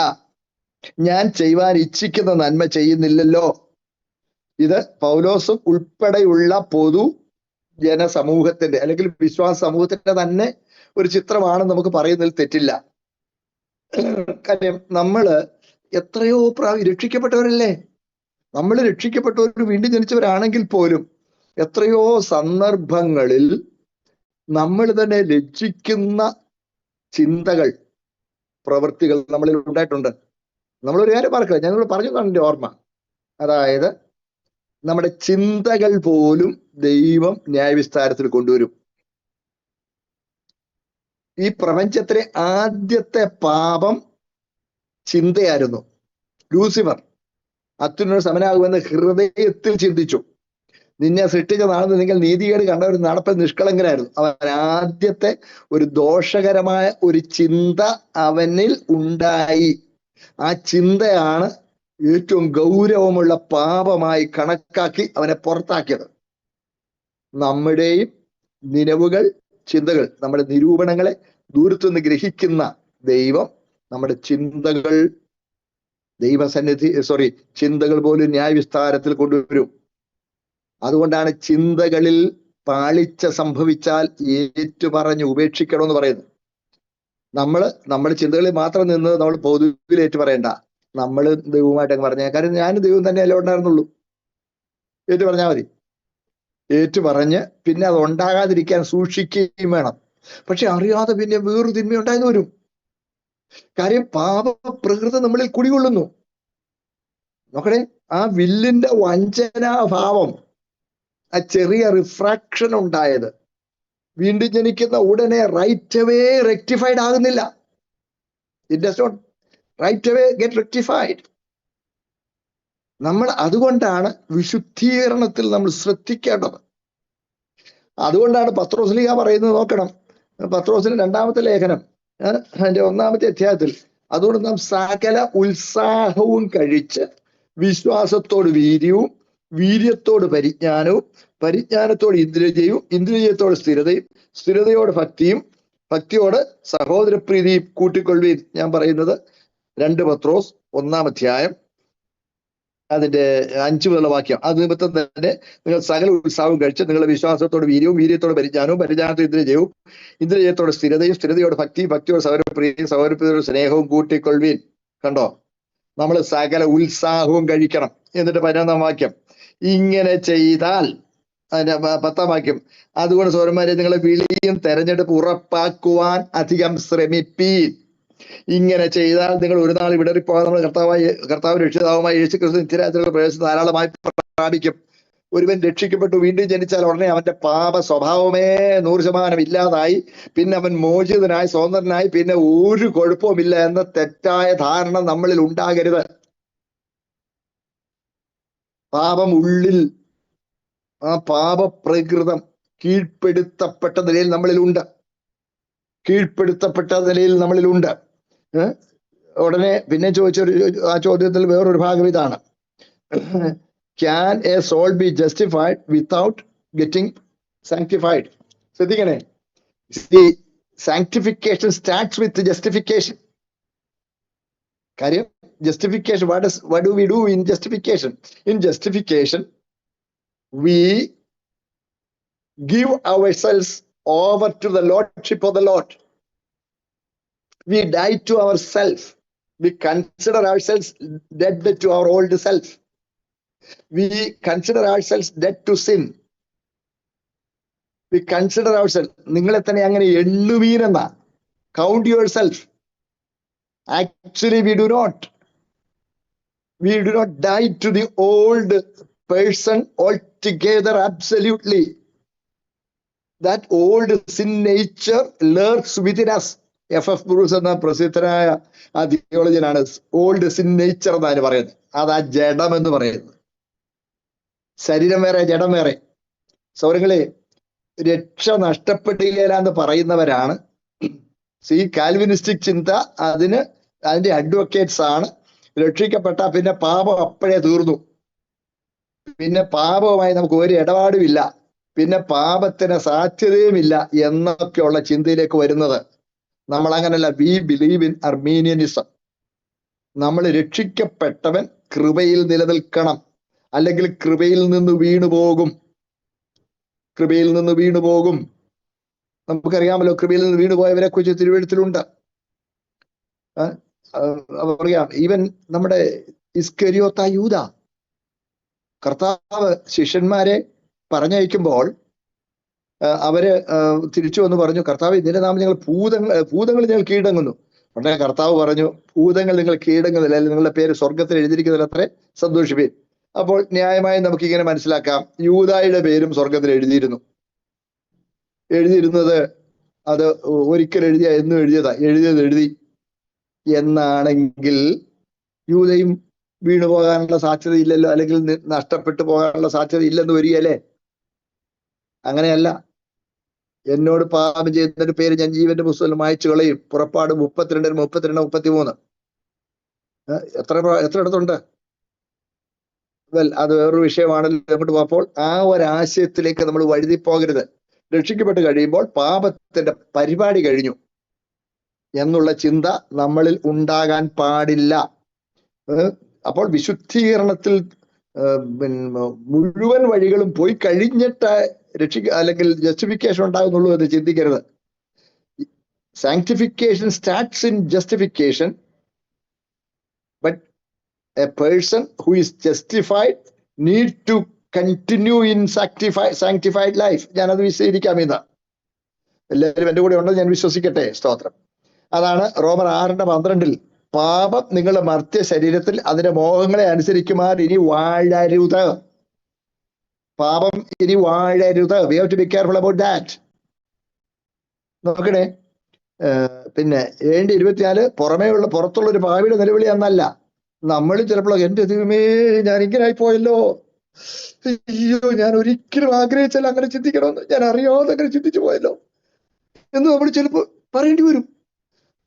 ഞാൻ ചെയ്യുവാൻ ഇച്ഛിക്കുന്ന നന്മ ചെയ്യുന്നില്ലല്ലോ. ഇത് പൗലോസും ഉൾപ്പെടെയുള്ള പൊതു ജനസമൂഹത്തിന്റെ അല്ലെങ്കിൽ വിശ്വാസ സമൂഹത്തിന്റെ തന്നെ ഒരു ചിത്രമാണ് നമുക്ക് പറയുന്നതിൽ തെറ്റില്ല. കാര്യം നമ്മള് എത്രയോ രക്ഷിക്കപ്പെട്ടവരല്ലേ. നമ്മൾ രക്ഷിക്കപ്പെട്ടവർ വീണ്ടും ജനിച്ചവരാണെങ്കിൽ പോലും എത്രയോ സന്ദർഭങ്ങളിൽ നമ്മൾ തന്നെ ലജ്ജിക്കുന്ന ചിന്തകൾ, പ്രവൃത്തികൾ നമ്മളിൽ ഉണ്ടായിട്ടുണ്ട്. നമ്മളൊരു കാര്യം മറക്കുക, ഞങ്ങൾ പറഞ്ഞതാണ് എൻ്റെ ഓർമ്മ. അതായത് നമ്മുടെ ചിന്തകൾ പോലും ദൈവം ന്യായവിസ്താരത്തിൽ കൊണ്ടുവരും. ഈ പ്രപഞ്ചത്തിലെ ആദ്യത്തെ പാപം ചിന്തയായിരുന്നു. ലൂസിഫർ അത്യുന്നത സമനാകുമെന്ന് ഹൃദയത്തിൽ ചിന്തിച്ചു. നിന്നെ സൃഷ്ടിച്ച നാളെന്ന് നിങ്ങൾ നീതികേട് കണ്ട ഒരു നടപ്പൻ നിഷ്കളങ്കനായിരുന്നു. അവൻ ആദ്യത്തെ ഒരു ദോഷകരമായ ഒരു ചിന്ത അവനിൽ ഉണ്ടായി. ആ ചിന്തയാണ് ഏറ്റവും ഗൗരവമുള്ള പാപമായി കണക്കാക്കി അവനെ പുറത്താക്കിയത്. നമ്മുടെയും നിലവുകൾ, ചിന്തകൾ, നമ്മുടെ നിരൂപണങ്ങളെ ദൂരത്തുനിന്ന് ഗ്രഹിക്കുന്ന ദൈവം നമ്മുടെ ചിന്തകൾ ചിന്തകൾ പോലും ന്യായവിസ്താരത്തിൽ കൊണ്ടുവരും. അതുകൊണ്ടാണ് ചിന്തകളിൽ പാളിച്ച സംഭവിച്ചാൽ ഏറ്റുപറഞ്ഞ് ഉപേക്ഷിക്കണമെന്ന് പറയുന്നത്. നമ്മൾ ചിന്തകളിൽ മാത്രം നിന്ന് നമ്മൾ പൊതുവിൽ ഏറ്റു പറയണ്ട. നമ്മൾ ദൈവവുമായിട്ട് അങ്ങ് പറഞ്ഞ കാര്യം ഞാനും ദൈവം തന്നെയല്ലേ ഉണ്ടായിരുന്നുള്ളൂ. ഏറ്റു പറഞ്ഞാൽ മതി. ഏറ്റു പറഞ്ഞ് പിന്നെ അത് ഉണ്ടാകാതിരിക്കാൻ സൂക്ഷിക്കുകയും വേണം. പക്ഷെ അറിയാതെ പിന്നെ വേറൊരു തിന്മ ഉണ്ടായെന്ന് വരും. കാര്യം പാപ പ്രകൃതി നമ്മളിൽ കുടികൊള്ളുന്നു. നോക്കണേ, ആ വില്ലിന്റെ വഞ്ചനാഭാവം, ആ ചെറിയ റിഫ്രാക്ഷൻ ഉണ്ടായത് വീണ്ടും ജനിക്കുന്ന ഉടനെ റൈറ്റ് അവേ റെക്ടിഫൈഡ് ആകുന്നില്ല. It does not right away get rectified. നമ്മൾ അതുകൊണ്ടാണ് വിശുദ്ധീകരണത്തിൽ നമ്മൾ ശ്രദ്ധിക്കേണ്ടത്. അതുകൊണ്ടാണ് പത്രോസ്ലീഹ പറയുന്നത്. നോക്കണം, പത്രോസിന്റെ 2-ാമത്തെ ലേഖനം അതിന്റെ 1-ാമത്തെ അധ്യായത്തിൽ, അതുകൊണ്ട് നാം സകല ഉത്സാഹവും കഴിച്ച് വിശ്വാസത്തോട് വീര്യവും, വീര്യത്തോട് പരിജ്ഞാനവും, പരിജ്ഞാനത്തോട് ഇന്ദ്രിയജയവും, ഇന്ദ്രിയത്തോട് സ്ഥിരതയും, സ്ഥിരതയോട് ഭക്തിയും, ഭക്തിയോട് സഹോദരപ്രീതിയും കൂട്ടിക്കൊള്ളുകയും. ഞാൻ പറയുന്നത് 2 പത്രോസ് 1-ാം അധ്യായം അതിന്റെ 5 മുതലുള്ള വാക്യം. അത് നിമിത്തം തന്നെ നിങ്ങൾ സകല ഉത്സാഹവും കഴിച്ച് നിങ്ങളുടെ വിശ്വാസത്തോട് വീര്യവും, വീര്യത്തോട് പരിജ്ഞാനവും, പരിജ്ഞാനത്തോട് ഇന്ദ്രിയജയവും, ഇന്ദ്രിയത്തോട് സ്ഥിരതയും, സ്ഥിരതയോട് ഭക്തിയും, ഭക്തിയോട് സഹോദരപ്രീതിയും, സഹോദരപ്രീതിയോട് സ്നേഹവും കൂട്ടിക്കൊള്ളുവീൻ. കണ്ടോ, നമ്മൾ സകല ഉത്സാഹവും കഴിക്കണം. എന്നിട്ട് 11-ാം വാക്യം, ഇങ്ങനെ ചെയ്താൽ, അതിന്റെ 10-ാം വാക്യം, അതുകൊണ്ട് സഹോദരന്മാരെ നിങ്ങളെ വിളിയും തെരഞ്ഞെടുപ്പ് ഉറപ്പാക്കുവാൻ അധികം ശ്രമിപ്പീൻ. ഇങ്ങനെ ചെയ്താൽ നിങ്ങൾ ഒരു നാൾ വിടറിപ്പോകാൻ നമ്മൾ കർത്താവ് രക്ഷിതാവുമായി യേശു ക്രിസ്തു നിത്യരാജ്യത്തിലുള്ള പ്രവേശനം ധാരാളമായി പ്രാപിക്കും. ഒരുവൻ രക്ഷിക്കപ്പെട്ടു വീണ്ടും ജനിച്ചാൽ ഉടനെ അവന്റെ പാപ സ്വഭാവമേ 100% ഇല്ലാതായി, പിന്നെ അവൻ മോചിതനായി സ്വതന്ത്രനായി, പിന്നെ ഒരു കുഴപ്പവുമില്ല എന്ന തെറ്റായ ധാരണ നമ്മളിൽ ഉണ്ടാകരുത്. പാപം ഉള്ളിൽ, ആ പാപപ്രകൃതം കീഴ്പ്പെടുത്തപ്പെട്ട നിലയിൽ നമ്മളിലുണ്ട്. ഉടനെ പിന്നെ ആ ചോദ്യത്തിൽ വേറൊരു ഭാഗം ഇതാണ്, can a soul be justified without getting sanctified? ശ്രദ്ധിക്കണേ, സാങ്ക്ടിഫിക്കേഷൻ സ്റ്റാർട്ട്സ് വിത്ത് ജസ്റ്റിഫിക്കേഷൻ. കാര്യം justification, what do we do in justification? In justification we give ourselves over to the lordship of the Lord. We die to ourselves. We consider ourselves dead to our old self. We consider ourselves dead to sin. We consider ourselves, നിങ്ങളെ തന്നെ അങ്ങനെ എണ്ണുവീരെന്ന, count yourself. Actually we do not die to the old person altogether, absolutely. That old sin nature lurks within us. F.F. Bruce എന്ന പ്രസിദ്ധനായ ആ തിയോളജിയനാണ് old sin nature എന്നാണ് പറയുന്നത്. അതാ ജഡം എന്ന് പറയുന്നത്. ശരീരം വേറെ, ജഡം വേറെ. സൗരങ്ങളെ, രക്ഷ നഷ്ടപ്പെട്ടില്ലാന്ന് പറയുന്നവരാണ് കാൽവിനിസ്റ്റിക് ചിന്ത. അതിന്റെ അഡ്വക്കേറ്റ്സ് ആണ്. രക്ഷിക്കപ്പെട്ട പിന്നെ പാപം അപ്പോഴേ തീർന്നു, പിന്നെ പാപവുമായി നമുക്ക് ഒരു ഇടപാടുമില്ല, പിന്നെ പാപത്തിന് സാധ്യതയുമില്ല എന്നൊക്കെയുള്ള ചിന്തയിലേക്ക് വരുന്നത്. നമ്മൾ അങ്ങനല്ല. We believe in Arminianism. നമ്മൾ രക്ഷിക്കപ്പെട്ടവൻ കൃപയിൽ നിലനിൽക്കണം, അല്ലെങ്കിൽ കൃപയിൽ നിന്ന് വീണുപോകും. കൃപയിൽ നിന്ന് വീണുപോകും. നമുക്കറിയാമല്ലോ, കൃപയിൽ നിന്ന് വീണുപോയവരെ കുറിച്ച് തിരുവെഴുത്തിലുണ്ട്. അറിയാം, ഈവൻ നമ്മുടെ ഇസ്കരിയോത്ത യൂദ, കർത്താവ് ശിഷ്യന്മാരെ പറഞ്ഞയക്കുമ്പോൾ അവര് തിരിച്ചു വന്ന് പറഞ്ഞു, കർത്താവ് ഇതിന്റെ നാമം ഞങ്ങൾ ഭൂതങ്ങൾ ഞങ്ങൾ കീഴടങ്ങുന്നു. ഉടനെ കർത്താവ് പറഞ്ഞു, ഭൂതങ്ങൾ നിങ്ങൾ കീഴടങ്ങുന്നില്ല, അല്ലെങ്കിൽ നിങ്ങളുടെ പേര് സ്വർഗത്തിൽ എഴുതിയിരിക്കുന്നതിൽ അത്രേ സന്തോഷിപ്പീൻ. അപ്പോൾ ന്യായമായും നമുക്കിങ്ങനെ മനസ്സിലാക്കാം, യൂദായുടെ പേരും സ്വർഗത്തിൽ എഴുതിയിരുന്നത് അത് ഒരിക്കൽ എന്നും എഴുതി എന്നാണെങ്കിൽ യൂദയും വീണു പോകാനുള്ള സാധ്യത ഇല്ലല്ലോ, അല്ലെങ്കിൽ നഷ്ടപ്പെട്ടു പോകാനുള്ള സാധ്യത ഇല്ലെന്ന് വരികയല്ലേ? അങ്ങനെയല്ല. എന്നോട് പാപം ചെയ്യുന്നതിന്റെ പേര് ഞാൻ ജീവന്റെ പുസ്തകത്തിൽ മായ്ച്ചു കളയും. പുറപ്പാട് 32, 33. എത്ര ഇടത്തുണ്ട്? അത് വേറൊരു വിഷയമാണല്ലോ. അങ്ങോട്ട് പോയപ്പോൾ ആ ഒരാശയത്തിലേക്ക് നമ്മൾ വഴുതി പോകരുത്. രക്ഷിക്കപ്പെട്ട് കഴിയുമ്പോൾ പാപത്തിന്റെ പരിപാടി കഴിഞ്ഞു എന്നുള്ള ചിന്ത നമ്മളിൽ ഉണ്ടാകാൻ പാടില്ല. അപ്പോൾ വിശുദ്ധീകരണത്തിൽ മുഴുവൻ വഴികളും പോയി കഴിഞ്ഞിട്ട് അല്ലെങ്കിൽ ജസ്റ്റിഫിക്കേഷൻ ഉണ്ടാകുന്നുള്ളൂ എന്ന് ചിന്തിക്കരുത്. Sanctification starts in justification, but a person who is justified need to continue in sanctified life. ഞാനത് വിശദീകരിക്കാം ഇന്ന്. എല്ലാവരും എൻ്റെ കൂടെ ഉണ്ടെന്ന് ഞാൻ വിശ്വസിക്കട്ടെ. സ്തോത്രം. അതാണ് റോമർ 6:12. പാപം നിങ്ങളുടെ മർത്യ ശരീരത്തിൽ അതിന്റെ മോഹങ്ങളെ അനുസരിക്കുമാർ ഇനി വാഴരുത്. പാപം ഇനി വാഴരുത്. We have to be careful about that. നോക്കണേ, പിന്നെ 7:24 പുറത്തുള്ള ഒരു പാവിയുടെ നിലവിളി എന്നല്ല. നമ്മൾ ചിലപ്പോൾ എന്റെ ദൈവമേ ഞാൻ ഇങ്ങനെ ആയി പോയല്ലോ, അയ്യോ ഞാൻ ഒരിക്കലും ആഗ്രഹിച്ചാൽ അങ്ങനെ ചിന്തിക്കണമെന്ന്, ഞാൻ അറിയാതെ അങ്ങനെ ചിന്തിച്ചു പോയല്ലോ എന്ന് നമ്മൾ ചിലപ്പോൾ പറയേണ്ടി വരും.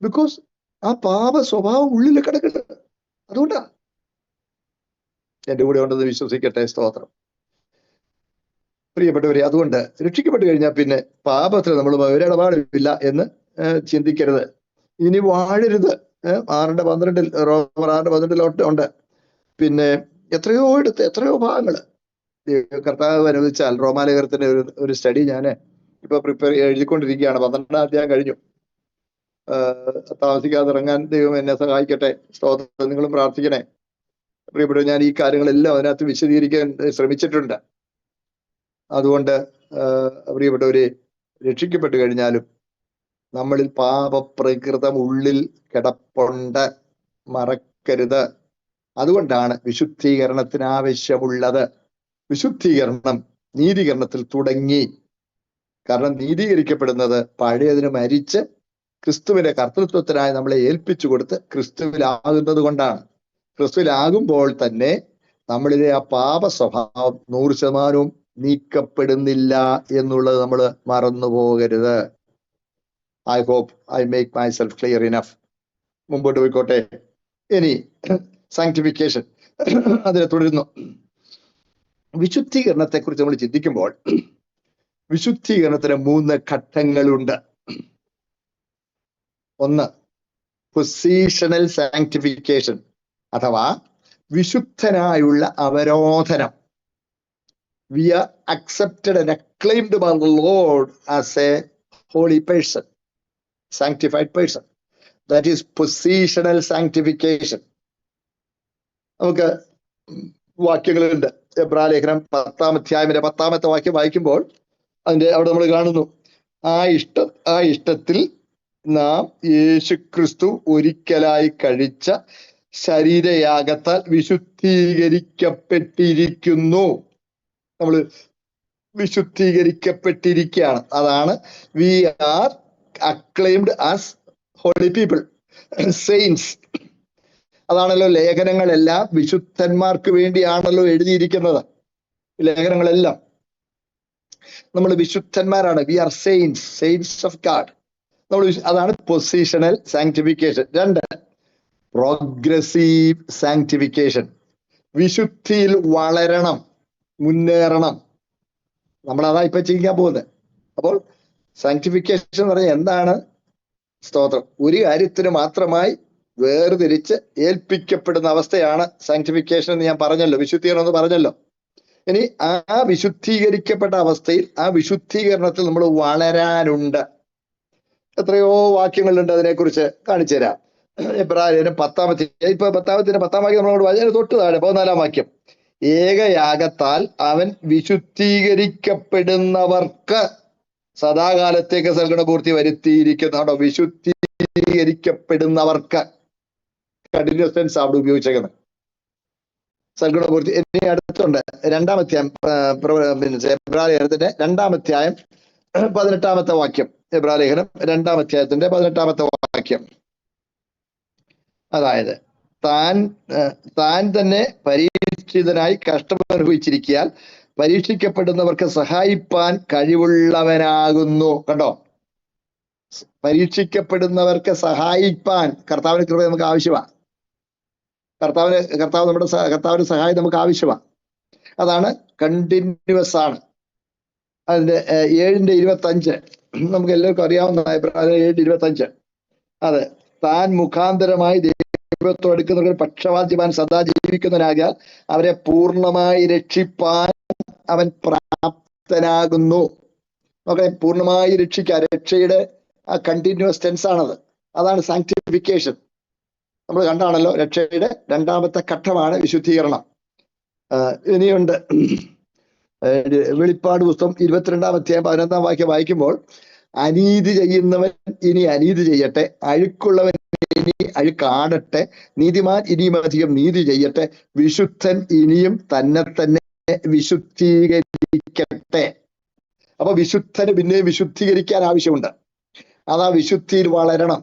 ബിക്കോസ് ആ പാപ സ്വഭാവം ഉള്ളിൽ കിടക്കുന്നത്. അതുകൊണ്ടാ എന്റെ കൂടെ ഉണ്ടെന്ന് വിശ്വസിക്കട്ടെ. സ്തോത്രം. പ്രിയപ്പെട്ടവരെ, അതുകൊണ്ട് രക്ഷിക്കപ്പെട്ട് കഴിഞ്ഞാൽ പിന്നെ പാപത്തിൽ നമ്മൾ ഒരിടപാടില്ല എന്ന് ചിന്തിക്കരുത്. ഇനി വാഴരുത്. 6:12 റോമർ 6:12 ഉണ്ട്. പിന്നെ എത്രയോ ഭാഗങ്ങള് കർത്താവ് അനുവദിച്ചാൽ റോമാലേഖനത്തിന്റെ ഒരു സ്റ്റഡി ഞാൻ ഇപ്പൊ എഴുതിക്കൊണ്ടിരിക്കുകയാണ്. 12-ാം അധ്യായം കഴിഞ്ഞു. താമസിക്കാതെ ഇറങ്ങാൻ ദൈവം എന്നെ സഹായിക്കട്ടെ. സ്തോത്രം. നിങ്ങളും പ്രാർത്ഥിക്കണേ. പ്രിയപ്പെട്ട, ഞാൻ ഈ കാര്യങ്ങളെല്ലാം അതിനകത്ത് വിശദീകരിക്കാൻ ശ്രമിച്ചിട്ടുണ്ട്. അതുകൊണ്ട് പ്രിയപ്പെട്ടവര്, രക്ഷിക്കപ്പെട്ട് കഴിഞ്ഞാലും നമ്മളിൽ പാപപ്രകൃതം ഉള്ളിൽ കിടപ്പുണ്ട്, മറക്കരുത്. അതുകൊണ്ടാണ് വിശുദ്ധീകരണത്തിന് ആവശ്യമുള്ളത്. വിശുദ്ധീകരണം നീതീകരണത്തിൽ തുടങ്ങി. കാരണം നീതീകരിക്കപ്പെടുന്നത് പഴയതിന് മരിച്ച് ക്രിസ്തുവിന്റെ കർത്തൃത്വത്തിനായി നമ്മളെ ഏൽപ്പിച്ചു കൊടുത്ത് ക്രിസ്തുവിലാകുന്നത് കൊണ്ടാണ്. ക്രിസ്തുവിലാകുമ്പോൾ തന്നെ നമ്മളിലെ ആ പാപ സ്വഭാവം 100% നീക്കപ്പെടുന്നില്ല എന്നുള്ളത് നമ്മൾ മറന്നു പോകരുത്. I hope I make myself clear enough. മുമ്പോട്ട് പോയിക്കോട്ടെ. ഇനി സാങ്ക്ടിഫിക്കേഷൻ അതിനെ തുടരുന്നു. വിശുദ്ധീകരണത്തെ കുറിച്ച് നമ്മൾ ചിന്തിക്കുമ്പോൾ വിശുദ്ധീകരണത്തിന് 3 ഘട്ടങ്ങളുണ്ട്. ഒന്ന്, പൊസിഷണൽ സാങ്ക്ടിഫിക്കേഷൻ അഥവാ വിശുദ്ധനായുള്ള അവരോധനം. We are accepted and acclaimed by the Lord as a holy person, sanctified person. That is positional sanctification. നമുക്ക് വാക്യങ്ങളുണ്ട്. എബ്രായലേഖനം 10-ാം അധ്യായത്തിന്റെ 10-ാമത്തെ വാക്യം വായിക്കുമ്പോൾ അവിടെ നമ്മൾ കാണുന്നു, ആ ഇഷ്ടത്തിൽ നാം യേശുക്രിസ്തു ഒരിക്കലായി കഴിച്ച ശരീരയാഗത്താൽ വിശുദ്ധീകരിക്കപ്പെട്ടിരിക്കുന്നു. നമ്മൾ വിശുദ്ധീകരിക്കപ്പെട്ടിരിക്കുകയാണ്. അതാണ് we are acclaimed as holy people, saints. അതാണല്ലോ ലേഖനങ്ങളെല്ലാം വിശുദ്ധന്മാർക്ക് വേണ്ടിയാണല്ലോ എഴുതിയിരിക്കുന്നത്. ലേഖനങ്ങളെല്ലാം നമ്മൾ വിശുദ്ധന്മാരാണ്. We are saints of God. അതാണ് പൊസിഷണൽ സാങ്ക്ടിഫിക്കേഷൻ. 2, progressive sanctification. വിശുദ്ധിയിൽ വളരണം, മുന്നേറണം. നമ്മളതാ ഇപ്പൊ ചെയ്യാൻ പോകുന്നത്. അപ്പോൾ സാങ്ക്ടിഫിക്കേഷൻ എന്ന് പറഞ്ഞാൽ എന്താണ്? സ്തോത്രം. ഒരു കാര്യത്തിന് മാത്രമായി വേർതിരിച്ച് ഏൽപ്പിക്കപ്പെടുന്ന അവസ്ഥയാണ് സാങ്ക്ടിഫിക്കേഷൻ എന്ന് ഞാൻ പറഞ്ഞല്ലോ, വിശുദ്ധീകരണം എന്ന് പറഞ്ഞല്ലോ. ഇനി ആ വിശുദ്ധീകരിക്കപ്പെട്ട അവസ്ഥയിൽ, ആ വിശുദ്ധീകരണത്തിൽ നമ്മൾ വളരാനുണ്ട്. എത്രയോ വാക്യങ്ങളുണ്ട് അതിനെക്കുറിച്ച് കാണിച്ചു തരാം. എബ്രായരും 10-ാം അധ്യായം, ഇപ്പൊ 10-ാം വാക്യം നമ്മളോട് വായിച്ചതിന് തൊട്ട് താഴെ 14-ാം വാക്യം, ഏകയാഗത്താൽ അവൻ വിശുദ്ധീകരിക്കപ്പെടുന്നവർക്ക് സദാകാലത്തേക്ക് സൽഗുണപൂർത്തി വരുത്തിയിരിക്കുന്നതാണോ? വിശുദ്ധീകരിക്കപ്പെടുന്നവർക്ക് കണ്ടിന്യൂസ് ടെൻസ് അവിടെ ഉപയോഗിച്ചേക്കുന്നത്, സൽഗുണപൂർത്തി. ഇനി അടുത്തുണ്ട് 2-ാം അധ്യായം, എബ്രായലേഖനത്തിന്റെ 2-ാം അധ്യായം 18-ാമത്തെ വാക്യം. എബ്രായലേഖനം 2-ാം അധ്യായത്തിന്റെ 18-ാമത്തെ വാക്യം. അതായത് താൻ തന്നെ പരീക്ഷിതനായി കഷ്ടമനുഭവിച്ചിരിക്കാൻ പരീക്ഷിക്കപ്പെടുന്നവർക്ക് സഹായിപ്പാൻ കഴിവുള്ളവനാകുന്നു. കണ്ടോ, പരീക്ഷിക്കപ്പെടുന്നവർക്ക് സഹായിപ്പാൻ കർത്താവിന്റെ കൃപ നമുക്ക് ആവശ്യമാണ്. കർത്താവിന്റെ സഹായം നമുക്ക് ആവശ്യമാണ്. അതാണ് കണ്ടിന്യൂസ് ആണ്. അതിന്റെ 7:25 നമുക്ക് എല്ലാവർക്കും അറിയാവുന്ന 7:25. അതെ, താൻ മുഖാന്തരമായി ദൈവത്തോട് അടുക്കുന്നവർക്ക് പക്ഷവാദ്യവാൻ സദാ ജീവിക്കുന്നവനാകിയാൽ അവരെ പൂർണ്ണമായി രക്ഷിപ്പാൻ അവൻ പ്രാപ്തനാകുന്നു. ഓക്കെ, പൂർണ്ണമായി രക്ഷിക്കാൻ, രക്ഷയുടെ ആ കണ്ടിന്യൂസ് ടെൻസ് ആണത്. അതാണ് സാങ്ക്ടിഫിക്കേഷൻ. നമ്മൾ കണ്ടാണല്ലോ, രക്ഷയുടെ 2-ാമത്തെ ഘട്ടമാണ് വിശുദ്ധീകരണം. ഇനിയുണ്ട് വെളിപ്പാട് പുസ്തകം 22-ാം അധ്യായം 11-ാം വാക്യം വായിക്കുമ്പോൾ, അനീതി ചെയ്യുന്നവൻ ഇനി അനീതി ചെയ്യട്ടെ, അഴുക്കുള്ളവൻ ഇനി അഴുക്കാടട്ടെ, നീതിമാൻ ഇനിയും അധികം നീതി ചെയ്യട്ടെ, വിശുദ്ധൻ ഇനിയും തന്നെ വിശുദ്ധീകരിക്കട്ടെ. അപ്പൊ വിശുദ്ധന് പിന്നെ വിശുദ്ധീകരിക്കാൻ ആവശ്യമുണ്ട്. അതാ വിശുദ്ധിയിൽ വളരണം,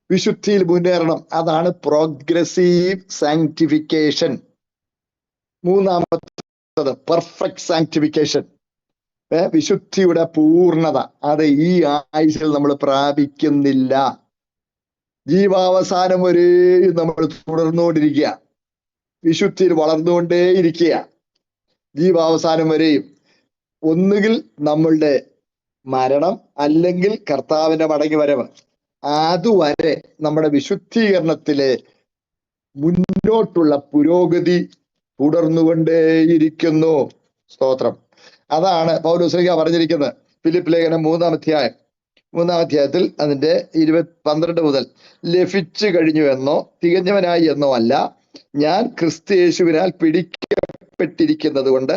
വിശുദ്ധിയിൽ മുന്നേറണം. അതാണ് പ്രോഗ്രസീവ് സാങ്ക്ടിഫിക്കേഷൻ. 3-ാമത്തത് പെർഫെക്റ്റ് സാങ്ക്ടിഫിക്കേഷൻ, വിശുദ്ധിയുടെ പൂർണ്ണത. അത് ഈ ആയുസ്സിൽ നമ്മൾ പ്രാപിക്കുന്നില്ല. ജീവാവസാനം വരെയും നമ്മൾ തുടർന്നുകൊണ്ടിരിക്കുക, വിശുദ്ധിയിൽ വളർന്നുകൊണ്ടേയിരിക്കുക. ജീവാവസാനം വരെയും ഒന്നുകിൽ നമ്മളുടെ മരണം, അല്ലെങ്കിൽ കർത്താവിന്റെ മടങ്ങി വരവ്. അതുവരെ നമ്മുടെ വിശുദ്ധീകരണത്തിലെ മുന്നോട്ടുള്ള പുരോഗതി തുടർന്നുകൊണ്ടേയിരിക്കുന്നു. സ്തോത്രം. അതാണ് പൗലോസ്ലീഹ പറഞ്ഞിരിക്കുന്നത്. ഫിലിപ്പ് ലേഖനം 3-ാം അധ്യായത്തിൽ അതിന്റെ 12 മുതൽ, ലഭിച്ചു കഴിഞ്ഞു എന്നോ തികഞ്ഞവനായി എന്നോ അല്ല, ഞാൻ ക്രിസ്തു യേശുവിനാൽ പിടിക്കപ്പെട്ടിരിക്കുന്നത് കൊണ്ട്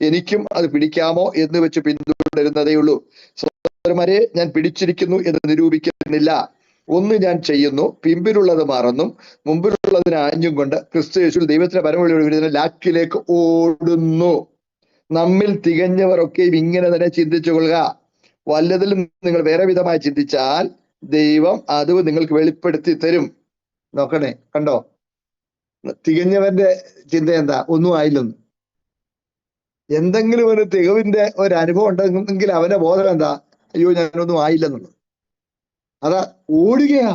എനിക്കും അത് പിടിക്കാമോ എന്ന് വെച്ച് പിന്തുടരുന്നതേ ഉള്ളൂ. സഹോദരന്മാരെ, ഞാൻ പിടിച്ചിരിക്കുന്നു എന്ന് നിരൂപിക്കുന്നില്ല. ഒന്ന് ഞാൻ ചെയ്യുന്നു, പിമ്പിലുള്ളത് മറന്നും മുമ്പിലുള്ളതിന് ആഞ്ഞും കൊണ്ട് ക്രിസ്തു യേശുവിൽ ദൈവത്തിന്റെ പരമവിളിയുടെ ലാക്കിലേക്ക് ഓടുന്നു. നമ്മിൽ തികഞ്ഞവർ ഒക്കെയും ഇങ്ങനെ തന്നെ ചിന്തിച്ചു കൊള്ളുക. വല്ലതിലും നിങ്ങൾ വേറെ വിധമായി ചിന്തിച്ചാൽ ദൈവം അത് നിങ്ങൾക്ക് വെളിപ്പെടുത്തി തരും. നോക്കണേ, കണ്ടോ, തികഞ്ഞവന്റെ ചിന്ത എന്താ? ഒന്നും ആയില്ലെന്ന്. എന്തെങ്കിലും ഒരു തികവിന്റെ ഒരു അനുഭവം ഉണ്ടെങ്കിൽ അവന്റെ ബോധം എന്താ? അയ്യോ, ഞാനൊന്നും ആയില്ലെന്നുള്ളത്. അതാ ഓടുകയാ.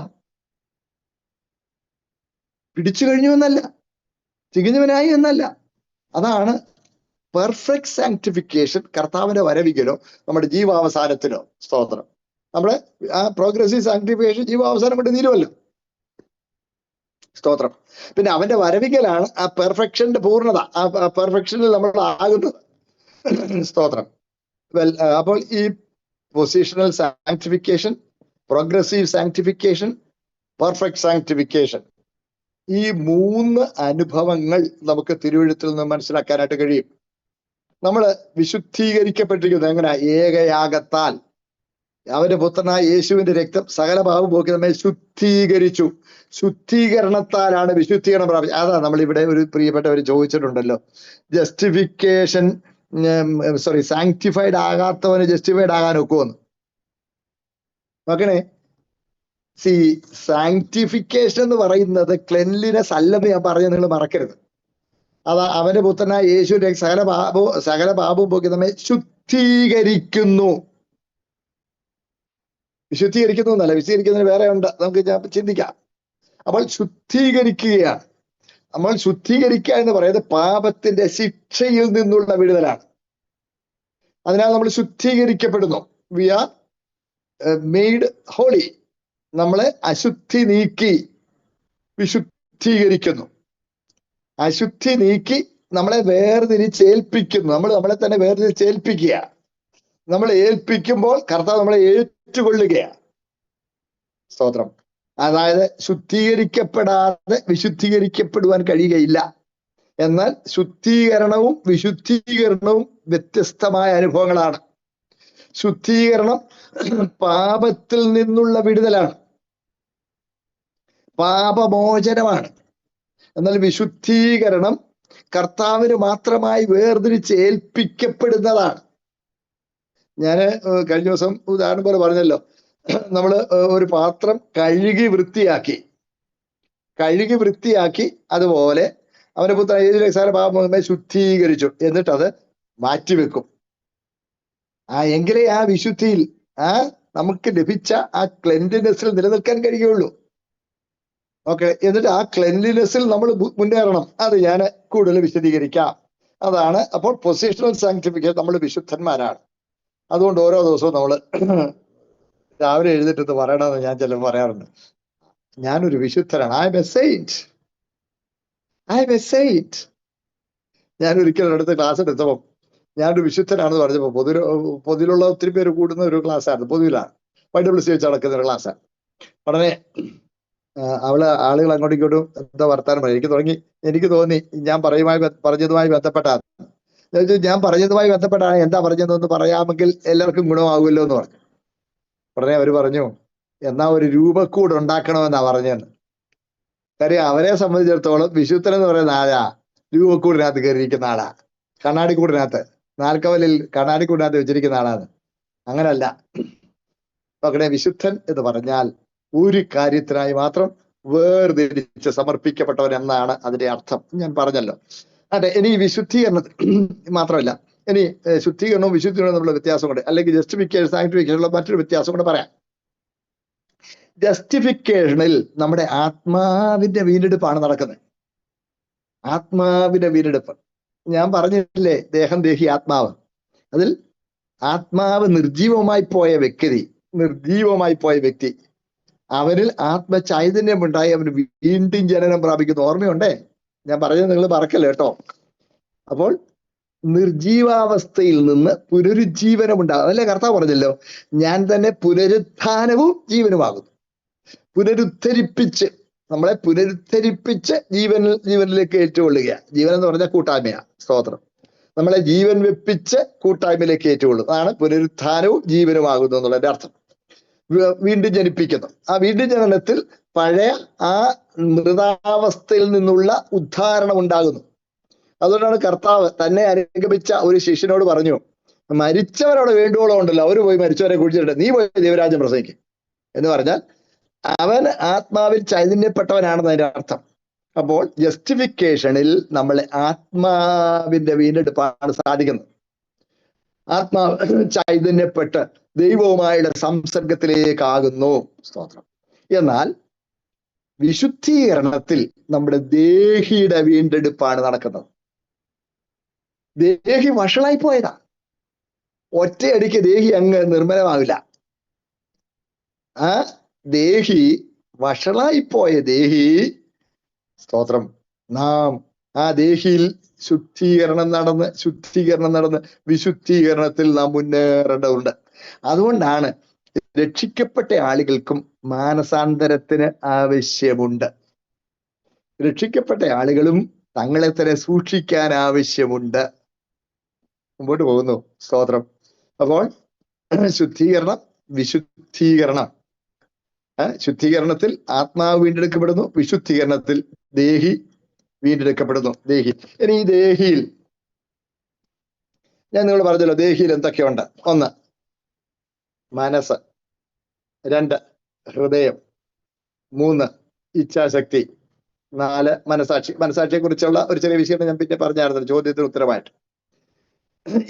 പിടിച്ചു കഴിഞ്ഞു എന്നല്ല, തികഞ്ഞവനായി എന്നല്ല. അതാണ് പെർഫെക്റ്റ് സാങ്ക്ടിഫിക്കേഷൻ. കർത്താവിന്റെ വരവിക്കലോ നമ്മുടെ ജീവാവസാനത്തിലോ. സ്തോത്രം. നമ്മുടെ ആ പ്രോഗ്രസീവ് സാങ്ക്ടിഫിക്കേഷൻ ജീവാവസാനം കൊണ്ട് തീരുമല്ലോ. സ്തോത്രം. പിന്നെ അവന്റെ വരവിക്കലാണ് ആ പെർഫെക്ഷന്റെ പൂർണ്ണത, ആ പെർഫെക്ഷനിൽ നമ്മൾ ആകുന്നത്. സ്തോത്രം. അപ്പോൾ ഈ positional sanctification, progressive sanctification, perfect sanctification, ഈ 3 അനുഭവങ്ങൾ നമുക്ക് തിരുവെഴുത്തിൽ നിന്ന് മനസ്സിലാക്കാനായിട്ട് കഴിയും. നമ്മൾ വിശുദ്ധീകരിക്കപ്പെട്ടിരിക്കുന്നത് എങ്ങനെ? ഏകയാഗത്താൽ. അവന്റെ പുത്രനായ യേശുവിന്റെ രക്തം സകല പാപം പോക്കി നമ്മെ ശുദ്ധീകരിച്ചു. ശുദ്ധീകരണത്താലാണ് വിശുദ്ധീകരണം പ്രാപിച്ചത്. അതാ നമ്മളിവിടെ ഒരു പ്രിയപ്പെട്ടവർ ചോദിച്ചിട്ടുണ്ടല്ലോ, ജസ്റ്റിഫിക്കേഷൻ, സാങ്ക്ടിഫൈഡ് ആകാത്തവന് ജസ്റ്റിഫൈഡ് ആകാൻ ഒക്കുമെന്ന്. നോക്കണേ, സാങ്ക്ടിഫിക്കേഷൻ എന്ന് പറയുന്നത് ക്ലെൻലിനെസ് അല്ലെന്ന് ഞാൻ പറഞ്ഞത് നിങ്ങൾ മറക്കരുത്. അതാ അവന്റെ പുത്രനായ യേശുവിന്റെ സകല പാപവും പോക്കി നമ്മെ ശുദ്ധീകരിക്കുന്നു. വിശുദ്ധീകരിക്കുന്നു എന്നല്ല, വിശുദ്ധീകരിക്കുന്നതിന് വേറെ ഉണ്ട്, നമുക്ക് ചിന്തിക്കാം. അപ്പോൾ ശുദ്ധീകരിക്കുകയാണ്. നമ്മൾ ശുദ്ധീകരിക്കുക എന്ന് പറയുന്നത് പാപത്തിന്റെ ശിക്ഷയിൽ നിന്നുള്ള വിടുതലാണ്. അതിനാൽ നമ്മൾ ശുദ്ധീകരിക്കപ്പെടുന്നു. We are made holy. നമ്മളെ അശുദ്ധി നീക്കി വിശുദ്ധീകരിക്കുന്നു. അശുദ്ധി നീക്കി നമ്മളെ വേർതിരിച്ചേൽപ്പിക്കുന്നു. നമ്മളെ തന്നെ വേർതിരിച്ചേൽപ്പിക്കുക. നമ്മൾ ഏൽപ്പിക്കുമ്പോൾ കർത്താവ് നമ്മളെ ഏറ്റുകൊള്ളുകയാണ്. സ്തോത്രം. അതായത് ശുദ്ധീകരിക്കപ്പെടാതെ വിശുദ്ധീകരിക്കപ്പെടുവാൻ കഴിയുകയില്ല. എന്നാൽ ശുദ്ധീകരണവും വിശുദ്ധീകരണവും വ്യത്യസ്തമായ അനുഭവങ്ങളാണ്. ശുദ്ധീകരണം പാപത്തിൽ നിന്നുള്ള വിടുതലാണ്, പാപമോചനമാണ്. എന്നാൽ വിശുദ്ധീകരണം കർത്താവിന് മാത്രമായി വേർതിരിച്ച് ഏൽപ്പിക്കപ്പെടുന്നതാണ്. ഞാൻ കഴിഞ്ഞ ദിവസം ഉദാഹരണം പോലെ പറഞ്ഞല്ലോ, നമ്മൾ ഒരു പാത്രം കഴുകി വൃത്തിയാക്കി അതുപോലെ അവന്റെ പുത്രൻ യേശുക്രിസ്തുവിന്റെ പാപമേ ശുദ്ധീകരിച്ചു, എന്നിട്ട് അത് മാറ്റിവെക്കും. എങ്കിലേ ആ വിശുദ്ധിയിൽ നമുക്ക് ലഭിച്ച ആ ക്ലെൻലിനെസ്സിൽ നിലനിൽക്കാൻ കഴിയുള്ളൂ. ഓക്കെ, എന്നിട്ട് ആ ക്ലെൻലിനെസ്സിൽ നമ്മൾ മുന്നേറണം. അത് ഞാൻ കൂടുതൽ വിശദീകരിക്കാം. അതാണ് അപ്പോൾ പൊസിഷണൽ സാങ്ക്ടിഫിക്കേഷൻ. നമ്മൾ വിശുദ്ധന്മാരാണ്. അതുകൊണ്ട് ഓരോ ദിവസവും നമ്മൾ രാവിലെ എഴുന്നേറ്റ് പറയണമെന്ന് ഞാൻ ചിലപ്പോൾ പറയാറുണ്ട്, ഞാനൊരു വിശുദ്ധനാണ്. I am a saint. ഞാൻ ഒരിക്കലും അടുത്ത ക്ലാസ് എടുത്തപ്പോൾ ഞാനൊരു വിശുദ്ധനാണെന്ന് പറഞ്ഞപ്പോൾ പൊതുവിലുള്ള ഒത്തിരി പേര് കൂടുന്ന ഒരു ക്ലാസ് ആയിരുന്നു. പൊതുവിലാണ്, YWC വെച്ച് നടക്കുന്ന ഒരു ക്ലാസ്സാണ്. ഉടനെ ആളുകൾ അങ്ങോട്ടും ഇങ്ങോട്ടും എന്താ വർത്താനം പറയും. എനിക്ക് തോന്നി ഞാൻ പറഞ്ഞതുമായി ബന്ധപ്പെട്ടാണ്. ഞാൻ പറഞ്ഞതുമായി ബന്ധപ്പെട്ടാണ്, എന്താ പറഞ്ഞതെന്ന് പറയാമെങ്കിൽ എല്ലാവർക്കും ഗുണമാകുമല്ലോ എന്ന് പറഞ്ഞു. ഉടനെ അവര് പറഞ്ഞു, എന്നാ ഒരു രൂപക്കൂട് ഉണ്ടാക്കണമെന്നാ പറഞ്ഞതെന്ന്. കാര്യം അവരെ സംബന്ധിച്ചിടത്തോളം വിശുദ്ധൻ എന്ന് പറയുന്ന ആളാ രൂപക്കൂടിനകത്ത് കയറിയിരിക്കുന്ന ആളാ, കണ്ണാടിക്കൂടിനകത്ത്, നാൽക്കവലിൽ കണ്ണാടിക്കൂടിനകത്ത് വെച്ചിരിക്കുന്ന ആളാണ്. അങ്ങനല്ല. നോക്കണേ, വിശുദ്ധൻ എന്ന് പറഞ്ഞാൽ ഒരു കാര്യത്തിനായി മാത്രം വേർതിരിച്ച് സമർപ്പിക്കപ്പെട്ടവൻ എന്നാണ് അതിന്റെ അർത്ഥം. ഞാൻ പറഞ്ഞല്ലോ. അതെ, ഇനി വിശുദ്ധീകരണത്തിൽ മാത്രമല്ല, ഇനി ശുദ്ധീകരണവും വിശുദ്ധീകരണവും തമ്മിലുള്ള വ്യത്യാസം കൊണ്ട്, അല്ലെങ്കിൽ ജസ്റ്റിഫിക്കേഷൻ സാങ്ക്ടിഫിക്കേഷനുള്ള മറ്റൊരു വ്യത്യാസം കൊണ്ട് പറയാം. ജസ്റ്റിഫിക്കേഷനിൽ നമ്മുടെ ആത്മാവിന്റെ വീണ്ടെടുപ്പാണ് നടക്കുന്നത്. ആത്മാവിന്റെ വീണ്ടെടുപ്പ് ഞാൻ പറഞ്ഞില്ലേ, ദേഹം ദേഹി ആത്മാവ്. അതിൽ ആത്മാവ് നിർജീവമായി പോയ വ്യക്തി അവരിൽ ആത്മചൈതന്യമുണ്ടായി അവന് വീണ്ടും ജനനം പ്രാപിക്കുന്നു. ഓർമ്മയുണ്ടേ? ഞാൻ പറഞ്ഞത് നിങ്ങൾ മറക്കല്ലേ കേട്ടോ. അപ്പോൾ നിർജീവാവസ്ഥയിൽ നിന്ന് പുനരുജ്ജീവനം ഉണ്ടാകും. അതല്ലേ കർത്താവ് പറഞ്ഞല്ലോ, ഞാൻ തന്നെ പുനരുത്ഥാനവും ജീവനുമാകുന്നു. നമ്മളെ പുനരുദ്ധരിപ്പിച്ച് ജീവനിലേക്ക് ഏറ്റുകൊള്ളുക. ജീവൻ എന്ന് പറഞ്ഞാൽ കൂട്ടായ്മയാണ്. സ്തോത്രം. നമ്മളെ ജീവൻ വെപ്പിച്ച് കൂട്ടായ്മയിലേക്ക് ഏറ്റുകൊള്ളും. അതാണ് പുനരുത്ഥാനവും ജീവനുമാകുന്നു എന്നുള്ളതിന്റെ അർത്ഥം. വീണ്ടും ജനിപ്പിക്കുന്നു. ആ വീണ്ടും ജനനത്തിൽ പഴയ ആ മൃതാവസ്ഥയിൽ നിന്നുള്ള ഉദ്ധാരണം ഉണ്ടാകുന്നു. അതുകൊണ്ടാണ് കർത്താവ് തന്നെ അനുഗമിച്ച ഒരു ശിഷ്യനോട് പറഞ്ഞു, മരിച്ചവരവിടെ വേണ്ടുവോളം ഉണ്ടല്ലോ, അവര് പോയി മരിച്ചവരെ കുഴിച്ചിട്ട് നീ പോയി ദൈവരാജ്യം പ്രസംഗിക്കും എന്ന് പറഞ്ഞാൽ അവൻ ആത്മാവിൽ ചൈതന്യപ്പെട്ടവനാണെന്ന് അതിന്റെ അർത്ഥം. അപ്പോൾ ജസ്റ്റിഫിക്കേഷനിൽ നമ്മളെ ആത്മാവിന്റെ വീണ്ടെടുപ്പാണ് സാധിക്കുന്നത്. ആത്മാവ് ചൈതന്യപ്പെട്ട് ദൈവവുമായുള്ള സംസർഗത്തിലേക്കാകുന്നു. സ്തോത്രം. എന്നാൽ വിശുദ്ധീകരണത്തിൽ നമ്മുടെ ദേഹിയുടെ വീണ്ടെടുപ്പാണ് നടക്കുന്നത്. ദേഹി വഷളായി പോയതാ. ഒറ്റയടിക്ക് ദേഹി അങ്ങ് നിർമ്മലമാവില്ല. ആ ദേഹി വഷളായിപ്പോയ ദേഹി, സ്തോത്രം, നാം ആ ദേഹിയിൽ ശുദ്ധീകരണം നടന്ന് വിശുദ്ധീകരണത്തിൽ നാം മുന്നേറേണ്ടതുണ്ട്. അതുകൊണ്ടാണ് രക്ഷിക്കപ്പെട്ട ആളുകൾക്കും മാനസാന്തരത്തിന് ആവശ്യമുണ്ട്. രക്ഷിക്കപ്പെട്ട ആളുകളും തങ്ങളെ തന്നെ സൂക്ഷിക്കാൻ ആവശ്യമുണ്ട്. മുമ്പോട്ട് പോകുന്നു. സ്തോത്രം. അപ്പോൾ ശുദ്ധീകരണം, വിശുദ്ധീകരണം. ശുദ്ധീകരണത്തിൽ ആത്മാവ് വീണ്ടെടുക്കപ്പെടുന്നു, വിശുദ്ധീകരണത്തിൽ ദേഹി വീണ്ടെടുക്കപ്പെടുന്നു. ഇനി ഈ ദേഹിയിൽ ഞാൻ നിങ്ങൾ പറഞ്ഞല്ലോ, ദേഹിയിൽ എന്തൊക്കെയുണ്ട്? 1 മനസ്സ്, 2 ഹൃദയം, 3 ഇച്ഛാശക്തി, 4 മനസാക്ഷി. മനസാക്ഷിയെ കുറിച്ചുള്ള ഒരു ചെറിയ വിഷയം ഞാൻ പിന്നെ പറഞ്ഞായിരുന്നു ചോദ്യത്തിന് ഉത്തരമായിട്ട്.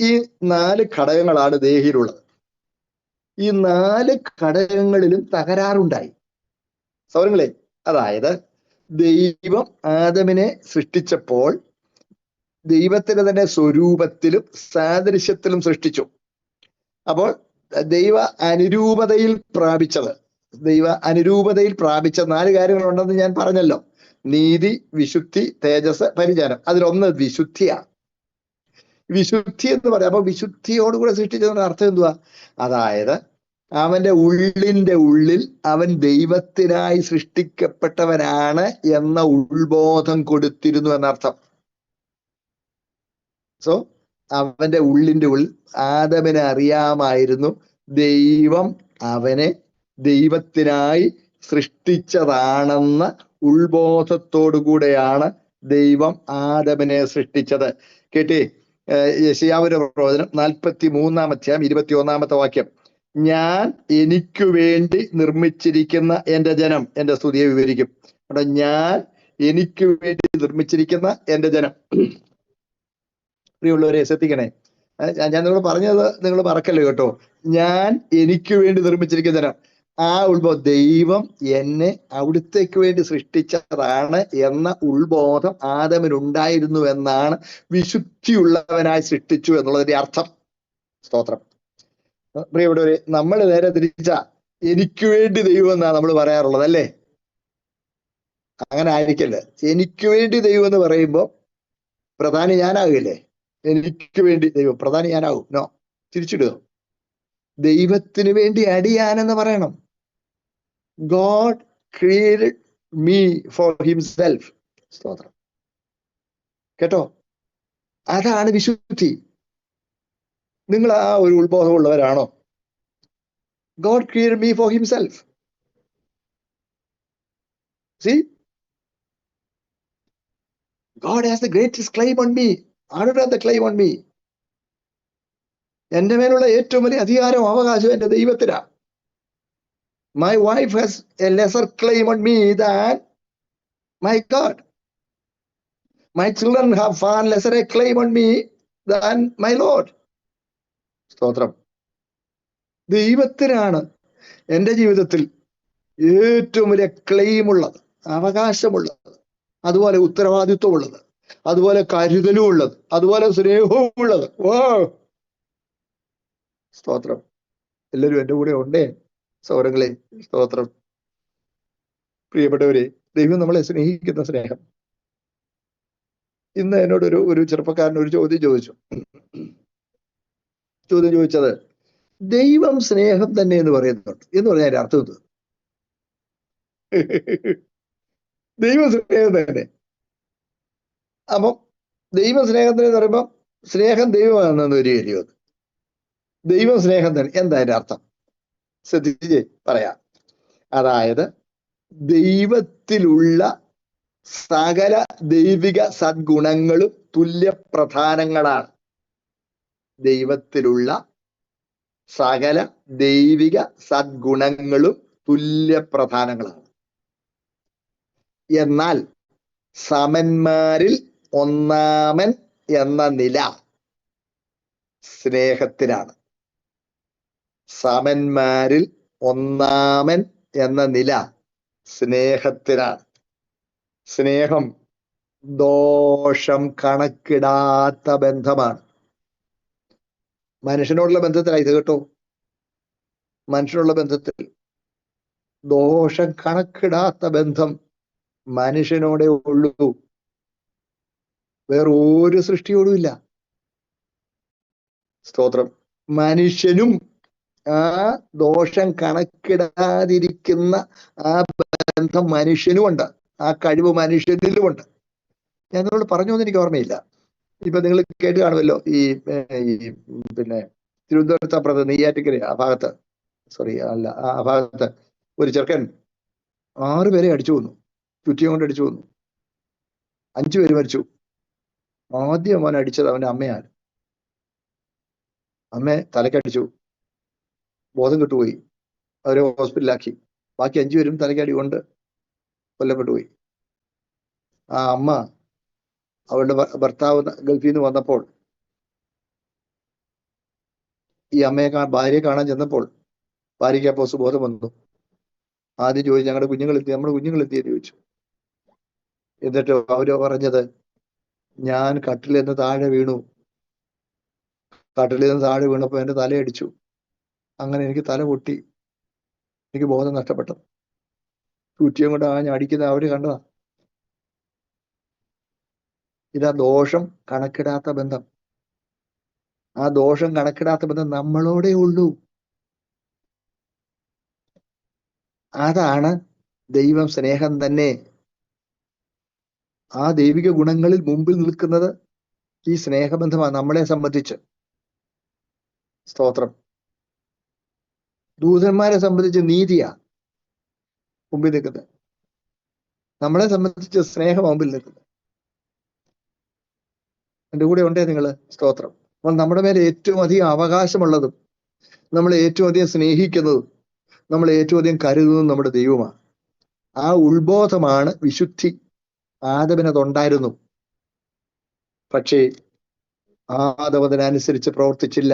ഈ 4 ഘടകങ്ങളാണ് ദേഹിയിലുള്ളത്. ഈ 4 ഘടകങ്ങളിലും തകരാറുണ്ടായി സൗരങ്ങളെ. അതായത് ദൈവം ആദമിനെ സൃഷ്ടിച്ചപ്പോൾ ദൈവത്തിന്റെ തന്നെ സ്വരൂപത്തിലും സാദൃശ്യത്തിലും സൃഷ്ടിച്ചു. അപ്പോൾ ദൈവ അനുരൂപതയിൽ പ്രാപിച്ചത്, ദൈവ അനുരൂപതയിൽ പ്രാപിച്ച 4 കാര്യങ്ങളുണ്ടെന്ന് ഞാൻ പറഞ്ഞല്ലോ. നീതി, വിശുദ്ധി, തേജസ്, പരിജ്ഞാനം. അതിലൊന്ന് വിശുദ്ധിയാണ്. വിശുദ്ധി എന്ന് പറയാം. അപ്പൊ വിശുദ്ധിയോടുകൂടെ സൃഷ്ടിച്ചതിന്റെ അർത്ഥം എന്തുവാ? അതായത് അവന്റെ ഉള്ളിന്റെ ഉള്ളിൽ അവൻ ദൈവത്തിനായി സൃഷ്ടിക്കപ്പെട്ടവനാണ് എന്ന ഉൾബോധം കൊടുത്തിരുന്നു എന്നർത്ഥം. സോ അവന്റെ ഉള്ളിന്റെ ഉള്ളിൽ ആദമിനെ അറിയാമായിരുന്നു ദൈവം അവനെ ദൈവത്തിനായി സൃഷ്ടിച്ചതാണെന്ന ഉൾബോധത്തോടുകൂടെയാണ് ദൈവം ആദമിനെ സൃഷ്ടിച്ചത്. കേട്ടേ, യെശയ്യാവിന്റെ പ്രവചനം 43-ാം അധ്യായം 21-ാമത്തെ വാക്യം. ഞാൻ എനിക്ക് വേണ്ടി നിർമ്മിച്ചിരിക്കുന്ന എന്റെ ജനം. എന്റെ സ്തുതിയെ വിവരിക്കും. അവിടെ ഞാൻ എനിക്ക് വേണ്ടി നിർമ്മിച്ചിരിക്കുന്ന എന്റെ ജനം. പ്രിയമുള്ളവരെ ശ്രദ്ധിക്കണേ, ഞാൻ നിങ്ങൾ പറഞ്ഞത് നിങ്ങൾ മറക്കല്ലേ കേട്ടോ. ഞാൻ എനിക്ക് വേണ്ടി നിർമ്മിച്ചിരിക്കുന്ന ജനം. ആ ഉൾബോധം, ദൈവം എന്നെ അവിടുത്തേക്ക് വേണ്ടി സൃഷ്ടിച്ചതാണ് എന്ന ഉൾബോധം ആദമിനുണ്ടായിരുന്നു എന്നാണ് വിശുദ്ധിയുള്ളവനായി സൃഷ്ടിച്ചു എന്നുള്ളതിന്റെ അർത്ഥം. സ്തോത്രം. പ്രിയപ്പെട്ടവരെ, നമ്മൾ നേരെ തിരിച്ച എനിക്ക് വേണ്ടി ദൈവം എന്നാണ് നമ്മൾ പറയാറുള്ളത്, അല്ലേ? അങ്ങനെ ആയിരിക്കല്ലേ. എനിക്ക് വേണ്ടി ദൈവം എന്ന് പറയുമ്പോൾ പ്രധാനി ഞാനാകില്ലേ? എനിക്ക് വേണ്ടി ദൈവം പ്രധാനി ഞാനാകും? നോ, തിരിച്ചിടുക. ദൈവത്തിന് വേണ്ടി അടിയാനെന്ന് പറയണം. God created me for himself. സ്തോത്രം. കേട്ടോ, അതാണ് വിശുദ്ധി. നിങ്ങൾ ആ ഒരു ഉത്ബോധമുള്ളവരാണോ? God created me for himself. See, God has the greatest claim on me. I don't have the claim on me. എന്റെ മേലുള്ള ഏറ്റവും വലിയ അധികാരവും അവകാശവും എന്റെ ദൈവത്തിനാ. My wife has a lesser claim on me than my God. My children have far lesser a claim on me than my Lord. സ്തോത്രം. ദൈവത്തിനാണ് എൻ്റെ ജീവിതത്തിൽ ഏറ്റവും വലിയ ക്ലെയിം ഉള്ളത്, അവകാശമുള്ളത്, അതുപോലെ ഉത്തരവാദിത്വമുള്ളത്, അതുപോലെ കരുതലും ഉള്ളത്, അതുപോലെ സ്നേഹവും ഉള്ളത്. ഓ സ്തോത്രം. എല്ലാവരും എൻ്റെ കൂടെ ഉണ്ടേ സൗരങ്ങളെ. സ്തോത്രം. പ്രിയപ്പെട്ടവരെ, ദൈവം നമ്മളെ സ്നേഹിക്കുന്ന സ്നേഹം. ഇന്ന് എന്നോട് ഒരു ചെറുപ്പക്കാരൻ ഒരു ചോദ്യം ചോദിച്ചത്, ദൈവം സ്നേഹം തന്നെ എന്ന് പറയുന്നുണ്ട് എന്ന് പറഞ്ഞാൽ അതിന്റെ അർത്ഥം എന്ത്? ദൈവം സ്നേഹം തന്നെ. അപ്പം ദൈവം സ്നേഹം തന്നെ എന്ന് പറയുമ്പോൾ സ്നേഹം ദൈവമാണെന്ന് ഒരു കാര്യം. ദൈവം സ്നേഹം തന്നെ എന്താ അതിന്റെ അർത്ഥം? ശ്രദ്ധിച്ച് പറയാം. അതായത് ദൈവത്തിലുള്ള സകല ദൈവിക സദ്ഗുണങ്ങളും തുല്യപ്രധാനങ്ങളാണ്. ദൈവത്തിലുള്ള സകല ദൈവിക സദ്ഗുണങ്ങളും തുല്യപ്രധാനങ്ങളാണ്. എന്നാൽ സമന്മാരിൽ ഒന്നാമൻ എന്ന നില സ്നേഹത്തിനാണ്. സമന്മാരിൽ ഒന്നാമൻ എന്ന നില സ്നേഹത്തിനാണ്. സ്നേഹം ദോഷം കണക്കിടാത്ത ബന്ധമാണ്. മനുഷ്യനോടുള്ള ബന്ധത്തിലാണ് ഇത് കേട്ടോ. മനുഷ്യനുള്ള ബന്ധത്തിൽ ദോഷം കണക്കിടാത്ത ബന്ധം മനുഷ്യനോടെ ഉള്ളൂ, വേറെ ഒരു സൃഷ്ടിയോടും ഇല്ല. സ്തോത്രം. മനുഷ്യനും ആ ദോഷം കണക്കിടാതിരിക്കുന്ന ആ ബന്ധം മനുഷ്യനുമുണ്ട്, ആ കഴിവ് മനുഷ്യനിലുമുണ്ട്. ഞാൻ നിങ്ങളോട് പറഞ്ഞോന്ന് എനിക്ക് ഓർമ്മയില്ല. ഇപ്പൊ നിങ്ങൾ കേട്ട് കാണുമല്ലോ, ഈ പിന്നെ തിരുവനന്തപുരത്ത് അപ്പുറത്ത് നെയ്യാറ്റിക്കര ആ ഭാഗത്ത്, സോറി അല്ല ആ ഭാഗത്ത് ഒരു ചെറുക്കൻ 6 പേരെ അടിച്ചു കൊന്നു, ചുറ്റിയും കൊണ്ട് അടിച്ചു കൊന്നു. 5 പേര് മരിച്ചു. ആദ്യം അവൻ അടിച്ചത് അവന്റെ അമ്മയാണ്. അമ്മയെ തലക്കടിച്ചു, ബോധം കെട്ടുപോയി, അവരെ ഹോസ്പിറ്റലിലാക്കി. ബാക്കി 5 പേരും തലക്കടി കൊണ്ട് കൊല്ലപ്പെട്ടുപോയി. ആ അമ്മ അവളുടെ ഭർത്താവ് ഗൾഫിൽ നിന്ന് വന്നപ്പോൾ ഈ ഭാര്യയെ കാണാൻ ചെന്നപ്പോൾ ഭാര്യയ്ക്ക് അപ്പോൾ സുബോധം വന്നു. ആദ്യം ചോദിച്ചു, നമ്മുടെ കുഞ്ഞുങ്ങളെത്തിയെന്ന് ചോദിച്ചു. എന്നിട്ട് അവര് പറഞ്ഞത്, ഞാൻ കട്ടിലിൽ നിന്ന് താഴെ വീണപ്പോൾ എന്റെ തലയടിച്ചു, അങ്ങനെ എനിക്ക് തല പൊട്ടി, എനിക്ക് ബോധം നഷ്ടപ്പെട്ടു. ചുറ്റിയും കൊണ്ട് അടിക്കുന്ന അവര് കണ്ടതാ. ഇതാ ദോഷം കണക്കിടാത്ത ബന്ധം. ആ ദോഷം കണക്കിടാത്ത ബന്ധം നമ്മളോടെ ഉള്ളൂ. അതാണ് ദൈവം സ്നേഹം തന്നെ. ആ ദൈവിക ഗുണങ്ങളിൽ മുമ്പിൽ നിൽക്കുന്നത് ഈ സ്നേഹബന്ധമാണ് നമ്മളെ സംബന്ധിച്ച്. സ്തോത്രം. ദൂതന്മാരെ സംബന്ധിച്ച് നീതിയാ മുമ്പിൽ നിൽക്കുന്നത്, നമ്മളെ സംബന്ധിച്ച് സ്നേഹം മുമ്പിൽ നിൽക്കുന്നത്. എൻ്റെ കൂടെ ഉണ്ടേ നിങ്ങള്? സ്തോത്രം. അപ്പോൾ നമ്മുടെ മേലെ ഏറ്റവും അധികം അവകാശമുള്ളതും നമ്മളെ ഏറ്റവും അധികം സ്നേഹിക്കുന്നതും നമ്മളെ ഏറ്റവും അധികം കരുതുന്നതും നമ്മുടെ ദൈവമാണ്. ആ ഉത്ബോധമാണ് വിശുദ്ധി. ആദമിനതുണ്ടായിരുന്നു, പക്ഷേ ആദം അതിനനുസരിച്ച് പ്രവർത്തിച്ചില്ല.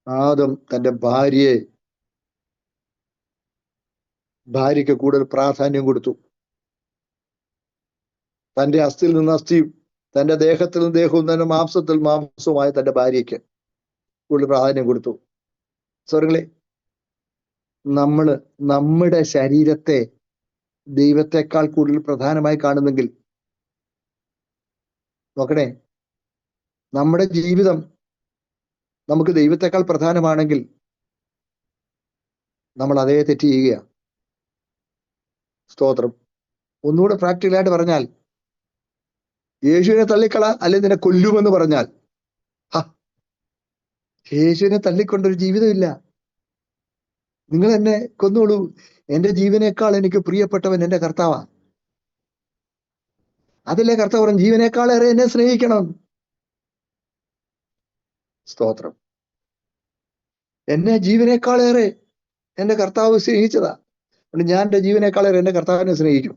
ആദം തന്റെ ഭാര്യയ്ക്ക് കൂടുതൽ പ്രാധാന്യം കൊടുത്തു. തന്റെ അസ്ഥിയിൽ നിന്ന് അസ്ഥിയും തന്റെ ദേഹത്തിൽ നിന്ന് ദേഹവും തന്റെ മാംസത്തിൽ മാംസവുമായ തന്റെ ഭാര്യയ്ക്ക് കൂടുതൽ പ്രാധാന്യം കൊടുത്തു. സ്വർഗ്ഗങ്ങളെ, നമ്മുടെ ശരീരത്തെ ദൈവത്തെക്കാൾ കൂടുതൽ പ്രധാനമായി കാണുന്നെങ്കിൽ നോക്കണേ, നമ്മുടെ ജീവിതം നമുക്ക് ദൈവത്തെക്കാൾ പ്രധാനമാണെങ്കിൽ നമ്മൾ അതേ തെറ്റ് ചെയ്യുകയാണ്. സ്തോത്രം. ഒന്നുകൂടെ പ്രാക്ടിക്കലായിട്ട് പറഞ്ഞാൽ, യേശുവിനെ തള്ളിക്കള അല്ലെങ്കിൽ നിന്നെ കൊല്ലുമെന്ന് പറഞ്ഞാൽ, യേശുവിനെ തള്ളിക്കൊണ്ടൊരു ജീവിതമില്ല. നിങ്ങൾ എന്നെ കൊന്നോളൂ, എന്റെ ജീവനേക്കാൾ എനിക്ക് പ്രിയപ്പെട്ടവൻ എന്റെ കർത്താവാ. അതല്ലേ കർത്താവ് പറഞ്ഞു, ജീവനേക്കാളേറെ എന്നെ സ്നേഹിക്കണം. സ്തോത്രം. എന്നെ ജീവനേക്കാളേറെ എന്റെ കർത്താവ് സ്നേഹിച്ചതാ. അതുകൊണ്ട് ഞാൻ എന്റെ ജീവനേക്കാളേറെ എന്റെ കർത്താവിനെ സ്നേഹിക്കും.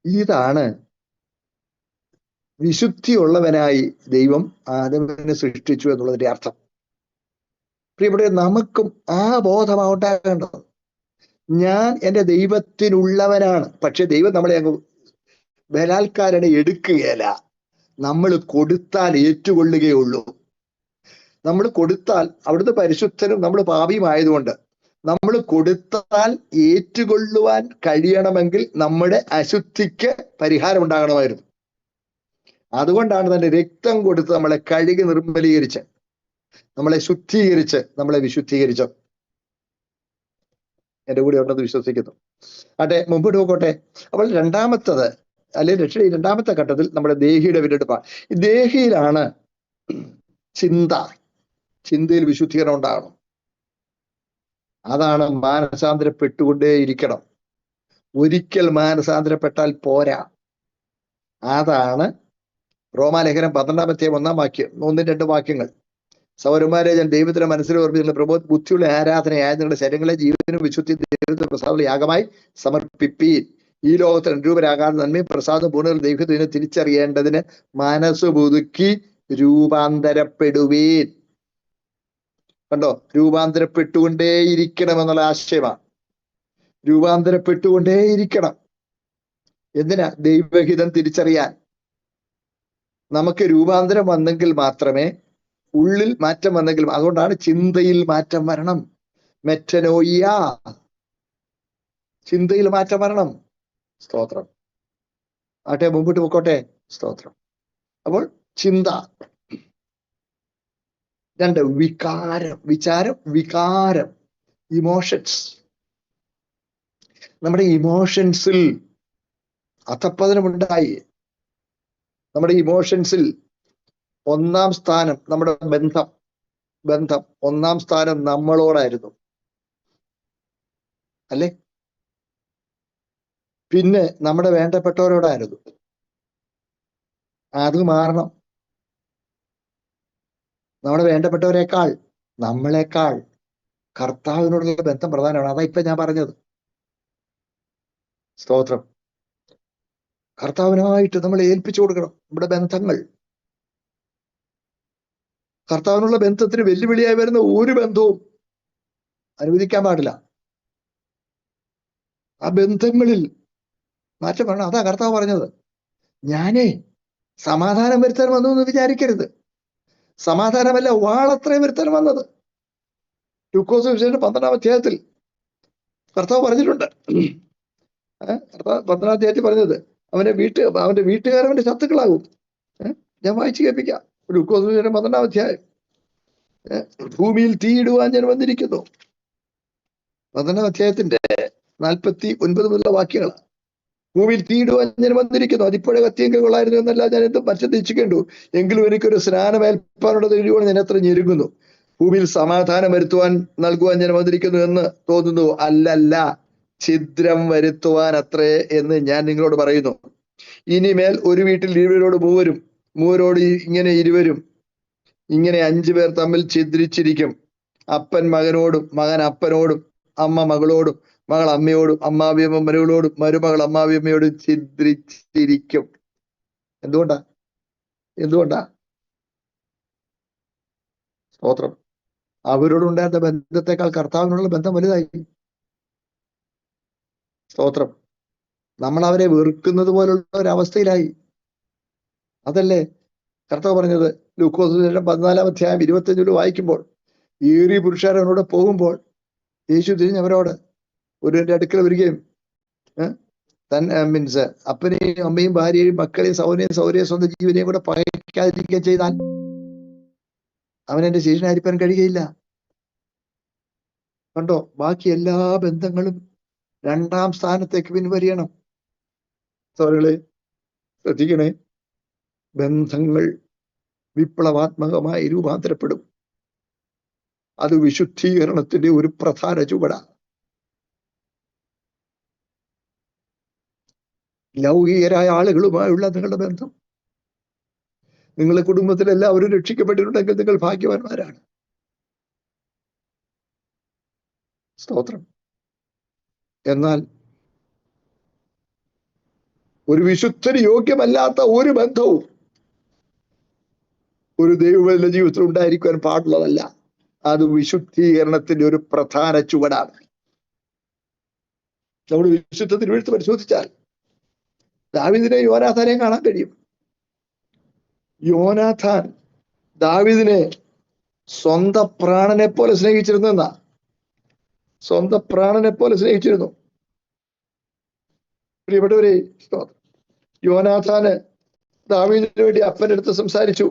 ഇതാണ് വിശുദ്ധിയുള്ളവനായി ദൈവം ആദമിനെ സൃഷ്ടിച്ചു എന്നുള്ളതിന്റെ അർത്ഥം. പ്രിയപ്പെട്ട, നമുക്കും ആ ബോധമാണ് ഉണ്ടാകേണ്ടത്. ഞാൻ എൻ്റെ ദൈവത്തിനുള്ളവനാണ്. പക്ഷെ ദൈവം നമ്മളെ അങ്ങ് ബലാത്കാരനെ എടുക്കുകയില്ല. നമ്മൾ കൊടുത്താൽ ഏറ്റുകൊള്ളുകയുള്ളൂ. നമ്മൾ കൊടുത്താൽ, അവിടുത്തെ പരിശുദ്ധനും നമ്മൾ പാപിയുമായതുകൊണ്ട് നമ്മൾ കൊടുത്താൽ ഏറ്റുകൊള്ളുവാൻ കഴിയണമെങ്കിൽ നമ്മുടെ അശുദ്ധിക്ക് പരിഹാരം ഉണ്ടാകണമായിരുന്നു. അതുകൊണ്ടാണ് തന്റെ രക്തം കൊടുത്ത് നമ്മളെ കഴുകി നിർമ്മലീകരിച്ച്, നമ്മളെ ശുദ്ധീകരിച്ച്, നമ്മളെ വിശുദ്ധീകരിച്ചു. എൻ്റെ കൂടെ ഉണ്ടെന്ന് വിശ്വസിക്കുന്നു. അതെ, മുമ്പോട്ട് പോകട്ടെ. അപ്പോൾ രണ്ടാമത്തത്, അല്ലെങ്കിൽ രണ്ടാമത്തെ ഘട്ടത്തിൽ നമ്മുടെ ദേഹിയുടെ വീണ്ടെടുപ്പാണ്. ഈ ദേഹിയിലാണ് ചിന്തയിൽ വിശുദ്ധീകരണം ഉണ്ടാകണം. അതാണ് മാനസാന്തരപ്പെട്ടുകൊണ്ടേയിരിക്കണം. ഒരിക്കൽ മാനസാന്തരപ്പെട്ടാൽ പോരാ. അതാണ് റോമാലേഖനം 12 1 വാക്യം, 1-2 വാക്യങ്ങൾ. സൗരന്മാരെ, ഞാൻ ദൈവത്തിന്റെ മനസ്സിൽ ഓർമ്മിച്ചിട്ടുള്ള ബുദ്ധിയുള്ള ആരാധനയായ നിങ്ങളുടെ ശരീരങ്ങളെ ജീവനും വിശുദ്ധി ദൈവത്തിന് പ്രസാദമുള്ള യാഗമായി സമർപ്പിപ്പീൻ. ഈ ലോകത്തിൽ അനുരൂപരാകാതെ നന്മയും പ്രസാദം പൂർണ്ണ ദൈവത്തിന് തിരിച്ചറിയേണ്ടതിന് മനസ്സ് പുതുക്കി രൂപാന്തരപ്പെടുവീൻ. കണ്ടോ, രൂപാന്തരപ്പെട്ടുകൊണ്ടേയിരിക്കണം എന്നുള്ള ആശയമാണ്. രൂപാന്തരപ്പെട്ടുകൊണ്ടേയിരിക്കണം. എന്തിനാ? ദൈവഹിതം തിരിച്ചറിയാൻ. നമുക്ക് രൂപാന്തരം വന്നെങ്കിൽ മാത്രമേ, ഉള്ളിൽ മാറ്റം വന്നെങ്കിലും, അതുകൊണ്ടാണ് ചിന്തയിൽ മാറ്റം വരണം. മെറ്റനോയ്യ, ചിന്തയിൽ മാറ്റം വരണം. സ്തോത്രം. ആട്ടെ, മുമ്പോട്ട് പോയിക്കോട്ടെ. സ്തോത്രം. അപ്പോൾ ചിന്ത. 2, വിചാരം, വികാരം, ഇമോഷൻസ്. നമ്മുടെ ഇമോഷൻസിൽ അധപ്പതനമുണ്ടായി. നമ്മുടെ ഇമോഷൻസിൽ ഒന്നാം സ്ഥാനം നമ്മുടെ ബന്ധം ഒന്നാം സ്ഥാനം നമ്മളോടായിരുന്നു, അല്ലേ? പിന്നെ നമ്മുടെ വേണ്ടപ്പെട്ടവരോടായിരുന്നു. അത് മാറണം. നമ്മുടെ വേണ്ടപ്പെട്ടവരെക്കാൾ, നമ്മളെക്കാൾ കർത്താവിനോടുള്ള ബന്ധം പ്രധാനമാണ്. അതാ ഇപ്പൊ ഞാൻ പറഞ്ഞത്. സ്തോത്രം. കർത്താവിനായിട്ട് നമ്മൾ ഏൽപ്പിച്ചു കൊടുക്കണം നമ്മുടെ ബന്ധങ്ങൾ. കർത്താവിനുള്ള ബന്ധത്തിന് വെല്ലുവിളിയായി വരുന്ന ഒരു ബന്ധവും അനുവദിക്കാൻ പാടില്ല. ആ ബന്ധങ്ങളിൽ മാറ്റം വരണം. അതാ കർത്താവ് പറഞ്ഞത്, ഞാനേ സമാധാനം വരുത്താൻ വന്നു എന്ന് വിചാരിക്കരുത്. സമാധാനമല്ല, വാളത്രയും വരുത്താൻ വന്നത്. ലൂക്കോസ് വിശേഷം 12-ാം അധ്യായത്തിൽ കർത്താവ് പറഞ്ഞിട്ടുണ്ട്. കർത്താവ് 10-ാം അധ്യായത്തിൽ പറഞ്ഞത് അവന്റെ വീട്ടുകാരവന്റെ ശത്രുക്കളാകും. ഞാൻ വായിച്ചു കേൾപ്പിക്കാം. ലൂക്കോസ് 12-ാം അധ്യായം. ഭൂമിയിൽ തീയിടുവാൻ ഞാൻ വന്നിരിക്കുന്നു. 10-ാം അധ്യായത്തിന്റെ 49 മുതലുള്ള വാക്യങ്ങളാണ്. ഭൂമിയിൽ തീയിടുവാൻ ഞാൻ വന്നിരിക്കുന്നു, അതിപ്പോഴേ കത്തിയെങ്കിൽ കൊള്ളായിരുന്നു എന്നല്ല ഞാൻ എന്തും പച്ചത്തിച്ചുകേണ്ടു, എങ്കിലും എനിക്കൊരു സ്നാനമേൽപ്പാനുള്ള കഴിയുവാൻ ഞാൻ എത്ര ഞെരുങ്ങുന്നു. ഭൂമിയിൽ സമാധാനം വരുത്തുവാൻ നൽകുവാൻ ഞാൻ വന്നിരിക്കുന്നു എന്ന് തോന്നുന്നു, അല്ലല്ല, ഛിദ്രം വരുത്തുവാൻ അത്രേ എന്ന് ഞാൻ നിങ്ങളോട് പറയുന്നു. ഇനിമേൽ ഒരു വീട്ടിൽ 2 മൂവരും, മൂവരോട് ഇങ്ങനെ 2, ഇങ്ങനെ 5 പേർ തമ്മിൽ ഛിദ്രിച്ചിരിക്കും. അപ്പൻ മകനോടും, മകൻ അപ്പനോടും, അമ്മ മകളോടും, മകൾ അമ്മയോടും, അമ്മാവിയമ്മ മരുകളോടും, മരുമകൾ അമ്മാവിയമ്മയോടും ഛിദ്രിച്ചിരിക്കും. എന്തുകൊണ്ടാ? സ്തോത്രം. അവരോടുണ്ടായിരുന്ന ബന്ധത്തെക്കാൾ കർത്താവിനുള്ള ബന്ധം വലുതായി. സ്തോത്രം. നമ്മൾ അവരെ വെറുക്കുന്നത് പോലുള്ള ഒരവസ്ഥയിലായി. അതല്ലേ കർത്താവ് പറഞ്ഞത്? ലൂക്കോസ് 14-ാം അധ്യായം 25 വായിക്കുമ്പോൾ, ഏറിയ പുരുഷാരവനോട് പോകുമ്പോൾ യേശു തിരിഞ്ഞവരോട് ഒരുവന്റെ അടുക്കൽ വരികയും മീൻസ് അപ്പനെയും അമ്മയും ഭാര്യയെയും മക്കളെയും സൗരയും സ്വന്തം ജീവനെയും കൂടെ പകയ്ക്കാതിരിക്കുകയും ചെയ്താൽ അവൻ എന്റെ ശിഷ്യനായിരിക്കാൻ കഴിയുകയില്ല. കണ്ടോ? ബാക്കി എല്ലാ ബന്ധങ്ങളും 2-ാം സ്ഥാനത്തേക്ക് പിൻവലിയണം. സോദരങ്ങളെ ശ്രദ്ധിക്കണേ, ബന്ധങ്ങൾ വിപ്ലവാത്മകമായി രൂപാന്തരപ്പെടും. അത് വിശുദ്ധീകരണത്തിന്റെ ഒരു പ്രധാന ചുവടാണ്. ലൗകികരായ ആളുകളുമായുള്ള നിങ്ങളുടെ ബന്ധം, നിങ്ങളുടെ കുടുംബത്തിൽ എല്ലാവരും രക്ഷിക്കപ്പെട്ടിട്ടുണ്ടെങ്കിൽ നിങ്ങൾ ഭാഗ്യവാന്മാരാണ്. സ്തോത്രം. എന്നാൽ ഒരു വിശുദ്ധന് യോഗ്യമല്ലാത്ത ഒരു ബന്ധവും ഒരു ദൈവവചന ജീവിതത്തിൽ ഉണ്ടായിരിക്കാൻ പാടുള്ളതല്ല. അത് വിശുദ്ധീകരണത്തിന്റെ ഒരു പ്രധാന ചുവടാണ്. നമ്മൾ വിശുദ്ധ തിരുവെഴുത്ത് പരിശോധിച്ചാൽ ദാവീദിനെ യോനാഥാനെയും കാണാൻ കഴിയും. യോനാഥാൻ ദാവീദിനെ സ്വന്തം പ്രാണനെ പോലെ സ്നേഹിച്ചിരുന്നു. സ്വന്തം പ്രാണനെ പോലെ സ്നേഹിച്ചിരുന്നു. പ്രിയപ്പെട്ടവരെ, യോനാഥാന് ദാവീദിന് വേണ്ടി അപ്പൻ്റെ അടുത്ത് സംസാരിച്ചു.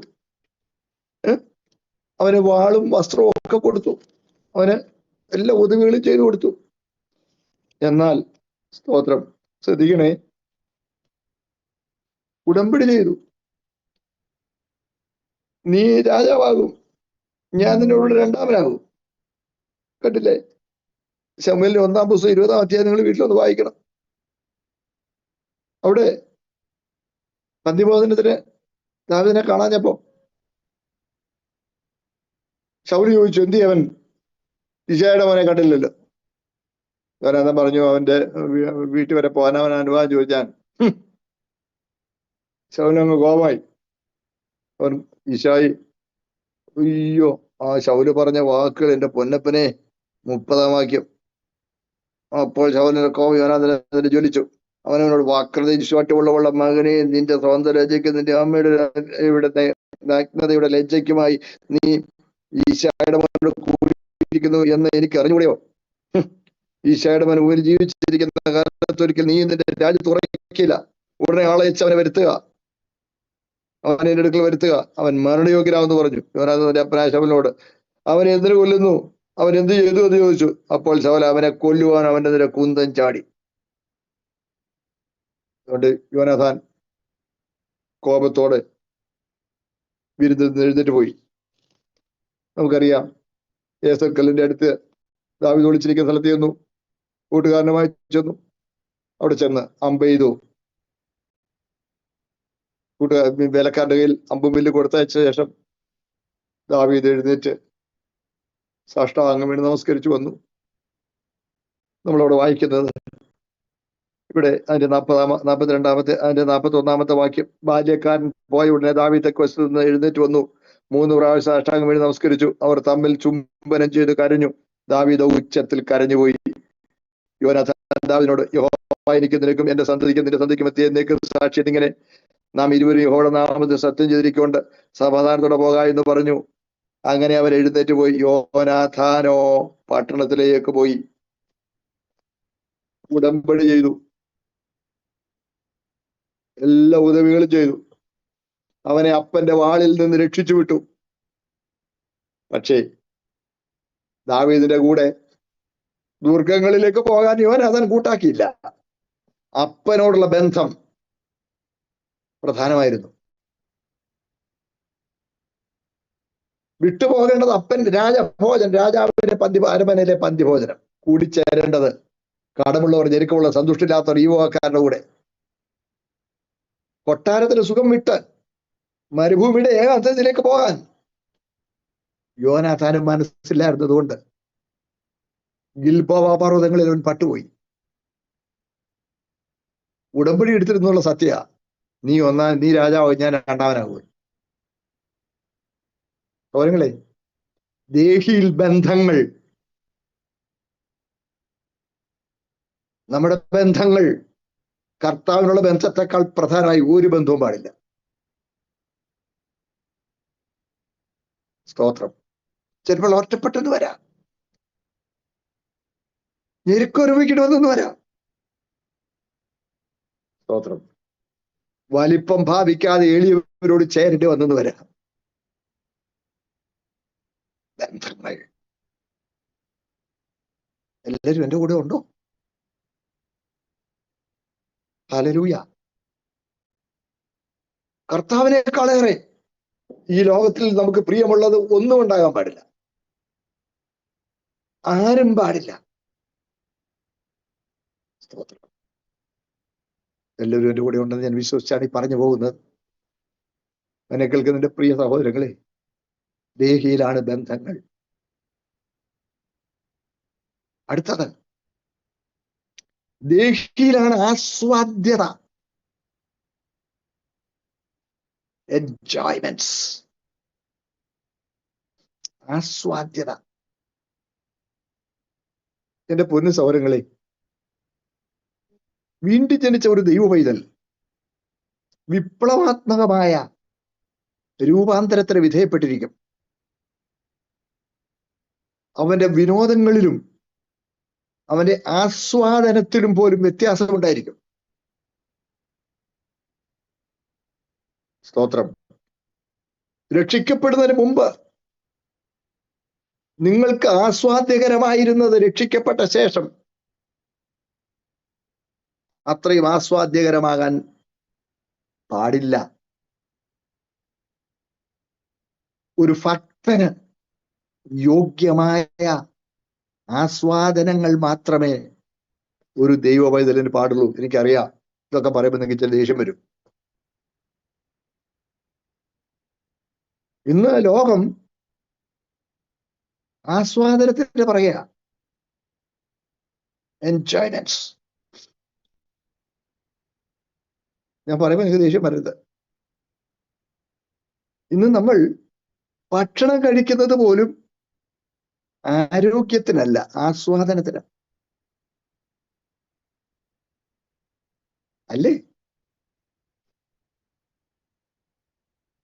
അവന് വാളും വസ്ത്രവും ഒക്കെ കൊടുത്തു. അവന് എല്ലാ ഉദവികളും ചെയ്തു കൊടുത്തു. എന്നാൽ സ്തോത്രം, ശ്രദ്ധിക്കണേ, ഉടമ്പടി ചെയ്തു. നീ രാജാവാകും, ഞാൻ നിന്നോട് 2ാമനാകും. കണ്ടില്ലേ? ശമൂവേലിന്റെ 1-ാം പുസ്തകം 20-ാം അധ്യായം നിങ്ങൾ വീട്ടിലൊന്ന് വായിക്കണം. അവിടെ പന്തിമോചനത്തിന് ദാവീദിനെ കാണാഞ്ഞപ്പോ ശൗൽ ചോദിച്ചു, എന്തി അവൻ ഇശായിയുടെ മോനെ കണ്ടില്ലല്ലോ? അവനെന്താ പറഞ്ഞു? അവന്റെ വീട്ടിൽ വരെ പോകാൻ അവൻ അനുവാദം ചോദിച്ചാൻ ശൗലങ്ങ് കോപമായി. അവൻ ഇശായി, അയ്യോ, ആ ശൗല് പറഞ്ഞ വാക്കുകൾ എന്റെ പൊന്നപ്പനെ 30-ാം വാക്യം. അപ്പോൾ ശൗലിന്റെ കോപം യോനാഥാനെ ജ്വലിച്ചു. അവനവനോട്, വാക്രതയുള്ള മകനെ, നിന്റെ സ്വന്തം ലജ്ജയ്ക്ക് നിന്റെ അമ്മയുടെ ഇവിടുത്തെ നഗ്നതയുടെ ലജ്ജയ്ക്കുമായി നീ ഈശായുടെ മോനോട് കൂടിയിരിക്കുന്നു എന്ന് എനിക്ക് അറിഞ്ഞുകൂടെയോ? ഈശായുടെ മോൻ ഭൂമിയിൽ ജീവിച്ചിരിക്കുന്ന കാലത്തൊരിക്കൽ നീ നിന്റെ രാജ്യത്ത് ഉറയ്ക്കില്ല. ഉടനെ ആളെ വെച്ച് അവനെ വരുത്തുക, അവനെ എന്റെ അടുക്കൽ വരുത്തുക, അവൻ മരണയോഗ്യനാവെന്ന് പറഞ്ഞു. യോനാഥാന്റെ അപ്പനായ ശൗലിനോട്, അവനെ എന്തിനു കൊല്ലുന്നു? അവൻ എന്ത് ചെയ്തു എന്ന് ചോദിച്ചു. അപ്പോൾ ശൗൽ അവനെ കൊല്ലുവാൻ അവന്റെ നേരെ കുന്തം ചാടി. അതുകൊണ്ട് യോനാഥാൻ കോപത്തോടെ വിരുദ്ധ എഴുന്നേറ്റ് പോയി. നമുക്കറിയാം, ഏസക്കല്ലിന്റെ അടുത്ത് ദാവീദ് ഒളിച്ചിരിക്കുന്ന സ്ഥലത്ത് ചെന്നു. കൂട്ടുകാരനുമായി ചെന്നു. അവിടെ ചെന്ന് അമ്പെയ്തു. വേലക്കാരുടെ കയ്യിൽ അമ്പും വില്ല് കൊടുത്തയച്ച ശേഷം ദാവീദ് എഴുന്നേറ്റ് സാഷ്ടാംഗം വീണ് നമസ്കരിച്ചു വന്നു. നമ്മളവിടെ വായിക്കുന്നത് ഇവിടെ അതിന്റെ 41-ാമത്തെ വാക്യം. ബാല്യക്കാരൻ പോയ ഉടനെ ദാവീദ് തെക്കുവശത്ത് നിന്ന് എഴുന്നേറ്റ് വന്നു, 3 പ്രാവശ്യം സാഷ്ടാംഗം വീണ് നമസ്കരിച്ചു. അവർ തമ്മിൽ ചുംബനം ചെയ്ത് കരഞ്ഞു. ദാവീദ് ഉച്ചത്തിൽ കരഞ്ഞുപോയി. യോനാഥാൻ ദാവീദിനോട്, യഹോവ എനിക്കും നിനക്കും എന്റെ സന്തതിക്കും നിന്റെ സന്തതിക്കും എന്നേക്കും സാക്ഷി എന്നിങ്ങനെ നാം ഇരുവരും യഹോവയുടെ നാമത്തിൽ സത്യം ചെയ്തിരിക്കൊണ്ട് സമാധാനത്തോടെ പോകാ എന്ന് പറഞ്ഞു. അങ്ങനെ അവർ എഴുന്നേറ്റ് പോയി. യോനാഥാനോ പട്ടണത്തിലേക്ക് പോയി. ഉടമ്പടി ചെയ്തു, എല്ലാ ഉദവികളും ചെയ്തു, അവനെ അപ്പന്റെ വാളിൽ നിന്ന് രക്ഷിച്ചു വിട്ടു. പക്ഷേ ദാവീദിന്റെ കൂടെ ദുർഗങ്ങളിലേക്ക് പോകാൻ യോനാഥാൻ കൂട്ടാക്കിയില്ല. അപ്പനോടുള്ള ബന്ധം പ്രധാനമായിരുന്നു. വിട്ടുപോകേണ്ടത് അപ്പൻ രാജഭോജൻ, രാജാവിന്റെ അരമനയിലെ പന്തിഭോജനം. കൂടിച്ചേരേണ്ടത് കടമുള്ളവർ, ഞെരുക്കമുള്ള, സന്തുഷ്ടില്ലാത്തവർ, ഈ വകക്കാരുടെ കൂടെ. കൊട്ടാരത്തിന് സുഖം വിട്ട് മരുഭൂമിയുടെ ഏകാന്തത്തിലേക്ക് പോകാൻ യോനാഥാനും മനസ്സില്ലായിരുന്നതുകൊണ്ട് ഗിൽബോവ പർവ്വതങ്ങളിൽ അവൻ പട്ടുപോയി. ഉടമ്പടി എടുത്തിരുന്നുള്ള സത്യ, നീ രാജാവ്, ഞാൻ രണ്ടാമനാകും. സഹോദരങ്ങളെ, ദേഹിയിൽ ബന്ധങ്ങൾ, നമ്മുടെ ബന്ധങ്ങൾ കർത്താവിനുള്ള ബന്ധത്തെക്കാൾ പ്രധാനമായി ഒരു ബന്ധവും പാടില്ല. സ്തോത്രം. ചിലപ്പോൾ ഒറ്റപ്പെട്ടെന്ന് വരാം, ഞെരുക്കൊരുമിക്കണമെന്നു വരാം. സ്തോത്രം. വലിപ്പം ഭാവിക്കാതെ എളിയവരോട് ചേരേണ്ടി വന്നെന്ന് വരാം. ബന്ധങ്ങൾ എല്ലാവരും എൻ്റെ കൂടെ ഉണ്ടോ? ഹല്ലേലൂയ. കർത്താവിനേക്കാളേറെ ഈ ലോകത്തിൽ നമുക്ക് പ്രിയമുള്ളത് ഒന്നും ഉണ്ടാകാൻ പാടില്ല, ആരും പാടില്ല. സ്തോത്രം. എല്ലാവരും എൻ്റെ കൂടെ ഉണ്ടെന്ന് ഞാൻ വിശ്വസിച്ചാണ് ഈ പറഞ്ഞു പോകുന്നത്. എന്നെ കേൾക്കുന്നതിന്റെ പ്രിയ സഹോദരങ്ങളെ, ദേഹിയിലാണ് ബന്ധങ്ങൾ. അടുത്തത് ദേഹിയിലാണ് ആസ്വാദ്യത, എൻജോയ്മെന്റ്സ്. ആസ്വാദ്യത. എന്റെ പൊന്നു സഹോദരങ്ങളെ, വീണ്ടും ജനിച്ച ഒരു ദൈവ പൈതൽ വിപ്ലവാത്മകമായ രൂപാന്തരത്തിന് വിധേയപ്പെട്ടിരിക്കും. അവന്റെ വിനോദങ്ങളിലും അവന്റെ ആസ്വാദനത്തിലും പോലും വ്യത്യാസമുണ്ടായിരിക്കും. സ്തോത്രം. രക്ഷിക്കപ്പെടുന്നതിന് മുമ്പ് നിങ്ങൾക്ക് ആസ്വാദ്യകരമായിരുന്നത് രക്ഷിക്കപ്പെട്ട ശേഷം അത്രയും ആസ്വാദ്യകരമാകാൻ പാടില്ല. ഒരു ഭക്തന് യോഗ്യമായ ആസ്വാദനങ്ങൾ മാത്രമേ ഒരു ദൈവ പൈതലിന് പാടുള്ളൂ. എനിക്കറിയാം, ഇതൊക്കെ പറയുമ്പോൾ നിങ്ങൾക്ക് ചില ദേഷ്യം വരും. ഇന്ന് ലോകം ആസ്വാദനത്തിന് പറയുക, എൻജോയ്മെന്റ്സ്. ഞാൻ പറയുമ്പോൾ നിങ്ങൾക്ക് ദേഷ്യം വരരുത്. ഇന്ന് നമ്മൾ ഭക്ഷണം കഴിക്കുന്നത് പോലും ആരോഗ്യത്തിനല്ല, ആസ്വാദനത്തിനാണ്. അല്ലേ?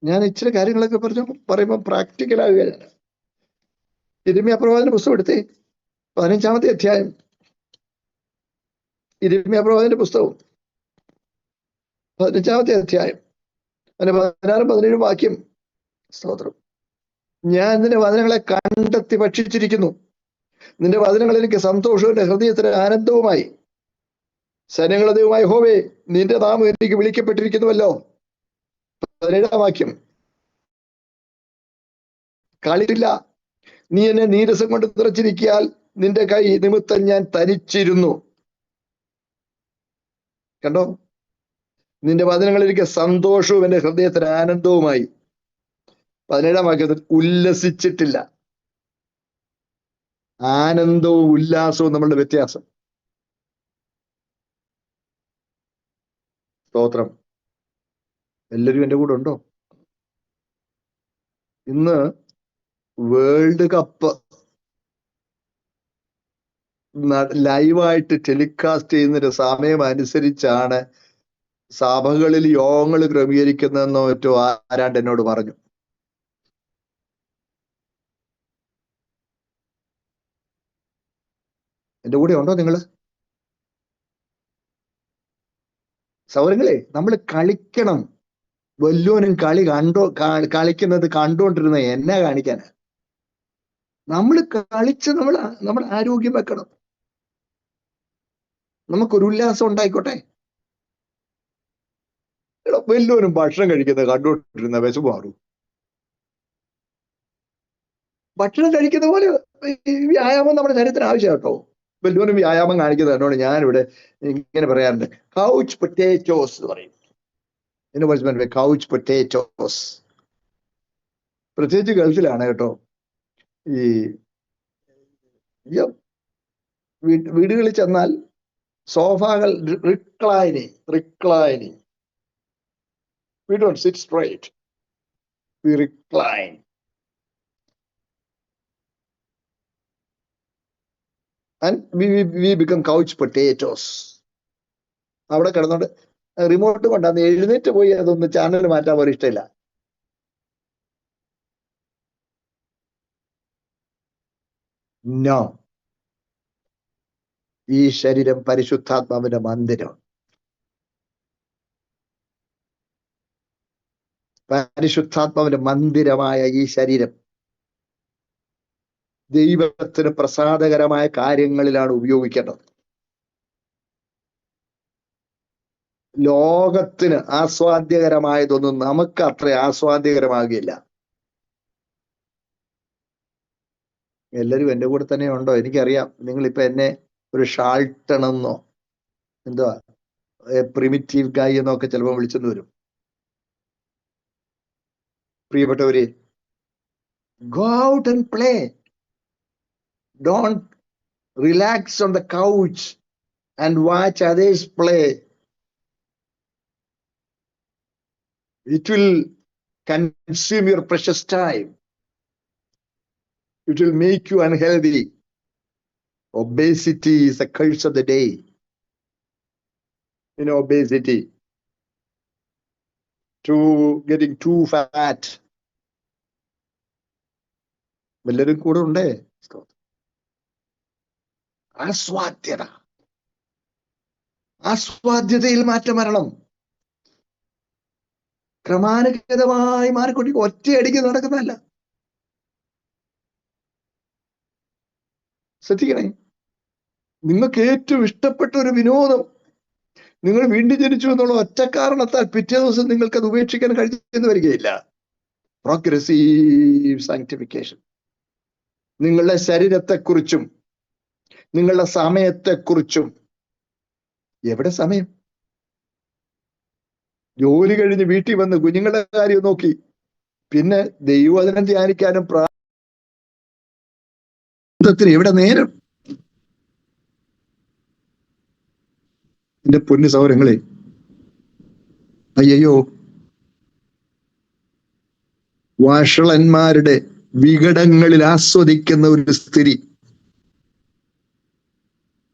ഞാൻ ഇച്ചിരി കാര്യങ്ങളൊക്കെ പറയുമ്പോൾ പ്രാക്ടിക്കലാകുകയാണ്. യിരെമ്യാ പ്രവാചകന്റെ പുസ്തകം എടുത്തേ, 15-ാമത്തെ അധ്യായം. യിരെമ്യാ പ്രവാചകന്റെ പുസ്തകം 15-ാമത്തെ അധ്യായം, അതിന്റെ 16-17 വാക്യം. സ്തോത്രം. ഞാൻ നിന്റെ വചനങ്ങളെ കണ്ടെത്തി ഭക്ഷിച്ചിരിക്കുന്നു, നിന്റെ വചനങ്ങൾ എനിക്ക് സന്തോഷവും എന്റെ ഹൃദയത്തിന് ആനന്ദവുമായി. സൈന്യങ്ങളുടെ ദൈവമായ യഹോവേ, നിന്റെ നാമം എനിക്ക് വിളിക്കപ്പെട്ടിരിക്കുന്നുവല്ലോ. 17-ാം വാക്യം. കളിയില്ല, നീ എന്നെ നീരസം കൊണ്ട് നിറച്ചിരിക്കിയാൽ നിന്റെ കൈ നിമിത്തം ഞാൻ തനിച്ചിരുന്നു. കണ്ടോ? നിന്റെ വചനങ്ങൾ എനിക്ക് സന്തോഷവും എന്റെ ഹൃദയത്തിന് ആനന്ദവുമായി. 17-ാം വാക്യത്തിൽ ഉല്ലസിച്ചിട്ടില്ല. ആനന്ദവും ഉല്ലാസവും നമ്മളുടെ വ്യത്യാസം. സ്തോത്രം. എല്ലാവരും എൻ്റെ കൂടെ ഉണ്ടോ? ഇന്ന് വേൾഡ് കപ്പ് ലൈവായിട്ട് ടെലികാസ്റ്റ് ചെയ്യുന്നൊരു സമയം അനുസരിച്ചാണ് സഭകളിൽ യോഗങ്ങൾ ക്രമീകരിക്കുന്നതെന്നോ മറ്റോ ആരാണ്ട് എന്നോട് പറഞ്ഞു. എൻ്റെ കൂടെ ഉണ്ടോ നിങ്ങൾ? സൗരങ്ങളെ നമ്മൾ കളിക്കണം. വല്യോനും കളിക്കുന്നത് കണ്ടോണ്ടിരുന്ന എന്നെ കാണിക്കാനാ. നമ്മൾ കളിച്ച് നമ്മൾ ആരോഗ്യം വെക്കണം. നമുക്കൊരു ഉല്ലാസം ഉണ്ടായിക്കോട്ടെ. വല്യോനും ഭക്ഷണം കഴിക്കുന്നത് കണ്ടോണ്ടിരുന്ന വിശപ്പ് മാറും. ഭക്ഷണം കഴിക്കുന്ന പോലെ വ്യായാമം നമ്മുടെ ശരീരത്തിന് ആവശ്യം കേട്ടോ. വല്യോനും വ്യായാമം കാണിക്കുന്നത് കണ്ടോണ്ട് ഞാനിവിടെ ഇങ്ങനെ പറയാറുണ്ട്, കൗച്ച് പൊട്ടേറ്റോസ് എന്ന് പറയും. ഇതിന് മനസ്സിലായി, കൗച്ച് പൊട്ടേറ്റോസ്. പ്രത്യേകിച്ച് ഗൾഫിലാണ് കേട്ടോ. ഈ വീടുകളിൽ ചെന്നാൽ സോഫകൾ reclining. We don't sit straight. We recline. And we become couch potatoes. അവിടെ കിടന്നോണ്ട് റിമോട്ട് കൊണ്ടാന്ന് എഴുന്നേറ്റ് പോയി അതൊന്ന് ചാനൽ മാറ്റാൻ പോലും ഇഷ്ടമില്ല. നോ, ഈ ശരീരം പരിശുദ്ധാത്മാവിന്റെ മന്ദിരം. പരിശുദ്ധാത്മാവിന്റെ മന്ദിരമായ ഈ ശരീരം ദൈവത്തിന് പ്രസാദകരമായ കാര്യങ്ങളിലാണ് ഉപയോഗിക്കേണ്ടത്. ലോകത്തിന് ആസ്വാദ്യകരമായതൊന്നും നമുക്ക് അത്ര ആസ്വാദ്യകരമാകില്ല. എല്ലാവരും എൻ്റെ കൂടെ തന്നെ ഉണ്ടോ? എനിക്കറിയാം നിങ്ങളിപ്പോ എന്നെ ഒരു ഷാൾട്ടണെന്നോ എന്തുവാ പ്രിമിറ്റീവ് ഗായ് എന്നൊക്കെ ചിലപ്പോൾ വിളിച്ചെന്ന് വരും. പ്രിയപ്പെട്ടവരെ, go out and play. Don't relax on the couch and watch others play. It will consume your precious time. It will make you unhealthy. Obesity is the curse of the day. You know, obesity. Getting too fat. എല്ലാവരും കൂടെ ഉണ്ടേ. ആസ്വാദ്യതയിൽ മാറ്റം വരണം. ക്രമാനുഗതമായി മാറിക്കൊണ്ടിരിക്കും. ഒറ്റയടിക്ക് നടക്കുന്നതല്ല. ശ്രദ്ധിക്കണേ, നിങ്ങൾക്ക് ഏറ്റവും ഇഷ്ടപ്പെട്ട ഒരു വിനോദം നിങ്ങൾ വീണ്ടും ജനിച്ചു എന്നുള്ള ഒറ്റ കാരണത്താൽ പിറ്റേ ദിവസം നിങ്ങൾക്ക് അത് ഉപേക്ഷിക്കാൻ കഴിഞ്ഞെന്ന് വരികയില്ല. Progressive sanctification. നിങ്ങളുടെ ശരീരത്തെക്കുറിച്ചും നിങ്ങളുടെ സമയത്തെക്കുറിച്ചും. എവിടെ സമയം? ജോലി കഴിഞ്ഞ് വീട്ടിൽ വന്ന് കുഞ്ഞുങ്ങളുടെ കാര്യം നോക്കി പിന്നെ ദൈവവചനം ധ്യാനിക്കാനും പ്രാർത്ഥനത്തിന് എവിടെ നേരം? എന്റെ പൊന്നു സൗരങ്ങളെ, അയ്യോ, വഷളന്മാരുടെ വികടങ്ങളിൽ ആസ്വദിക്കുന്ന ഒരു സ്ഥിതി.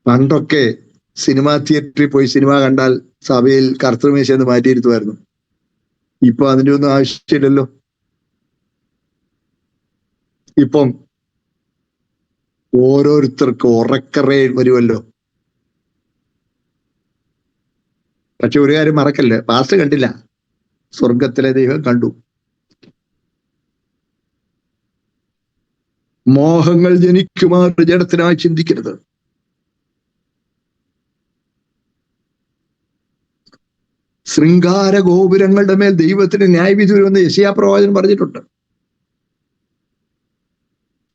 പണ്ടൊക്കെ സിനിമാ തിയേറ്ററിൽ പോയി സിനിമ കണ്ടാൽ സഭയിൽ കർത്തൃമേശയെന്ന് മാറ്റിയിരുത്തുമായിരുന്നു. ഇപ്പൊ അതിൻ്റെ ഒന്നും ആവശ്യമില്ലല്ലോ. ഇപ്പം ഓരോരുത്തർക്ക് ഉറക്കറേ വരുമല്ലോ. പക്ഷെ ഒരു കാര്യം മറക്കല്ലേ, പാസ്റ്റർ കണ്ടില്ല, സ്വർഗത്തിലെ ദൈവം കണ്ടു. മോഹങ്ങൾ ജനിക്കുമാർ ജഡത്തിനായി ചിന്തിക്കരുത്. ശൃംഗാര ഗോപുരങ്ങളുടെ മേൽ ദൈവത്തിന് ന്യായവിധി വരുമെന്ന് യെശയ്യാ പ്രവാചകൻ പറഞ്ഞിട്ടുണ്ട്.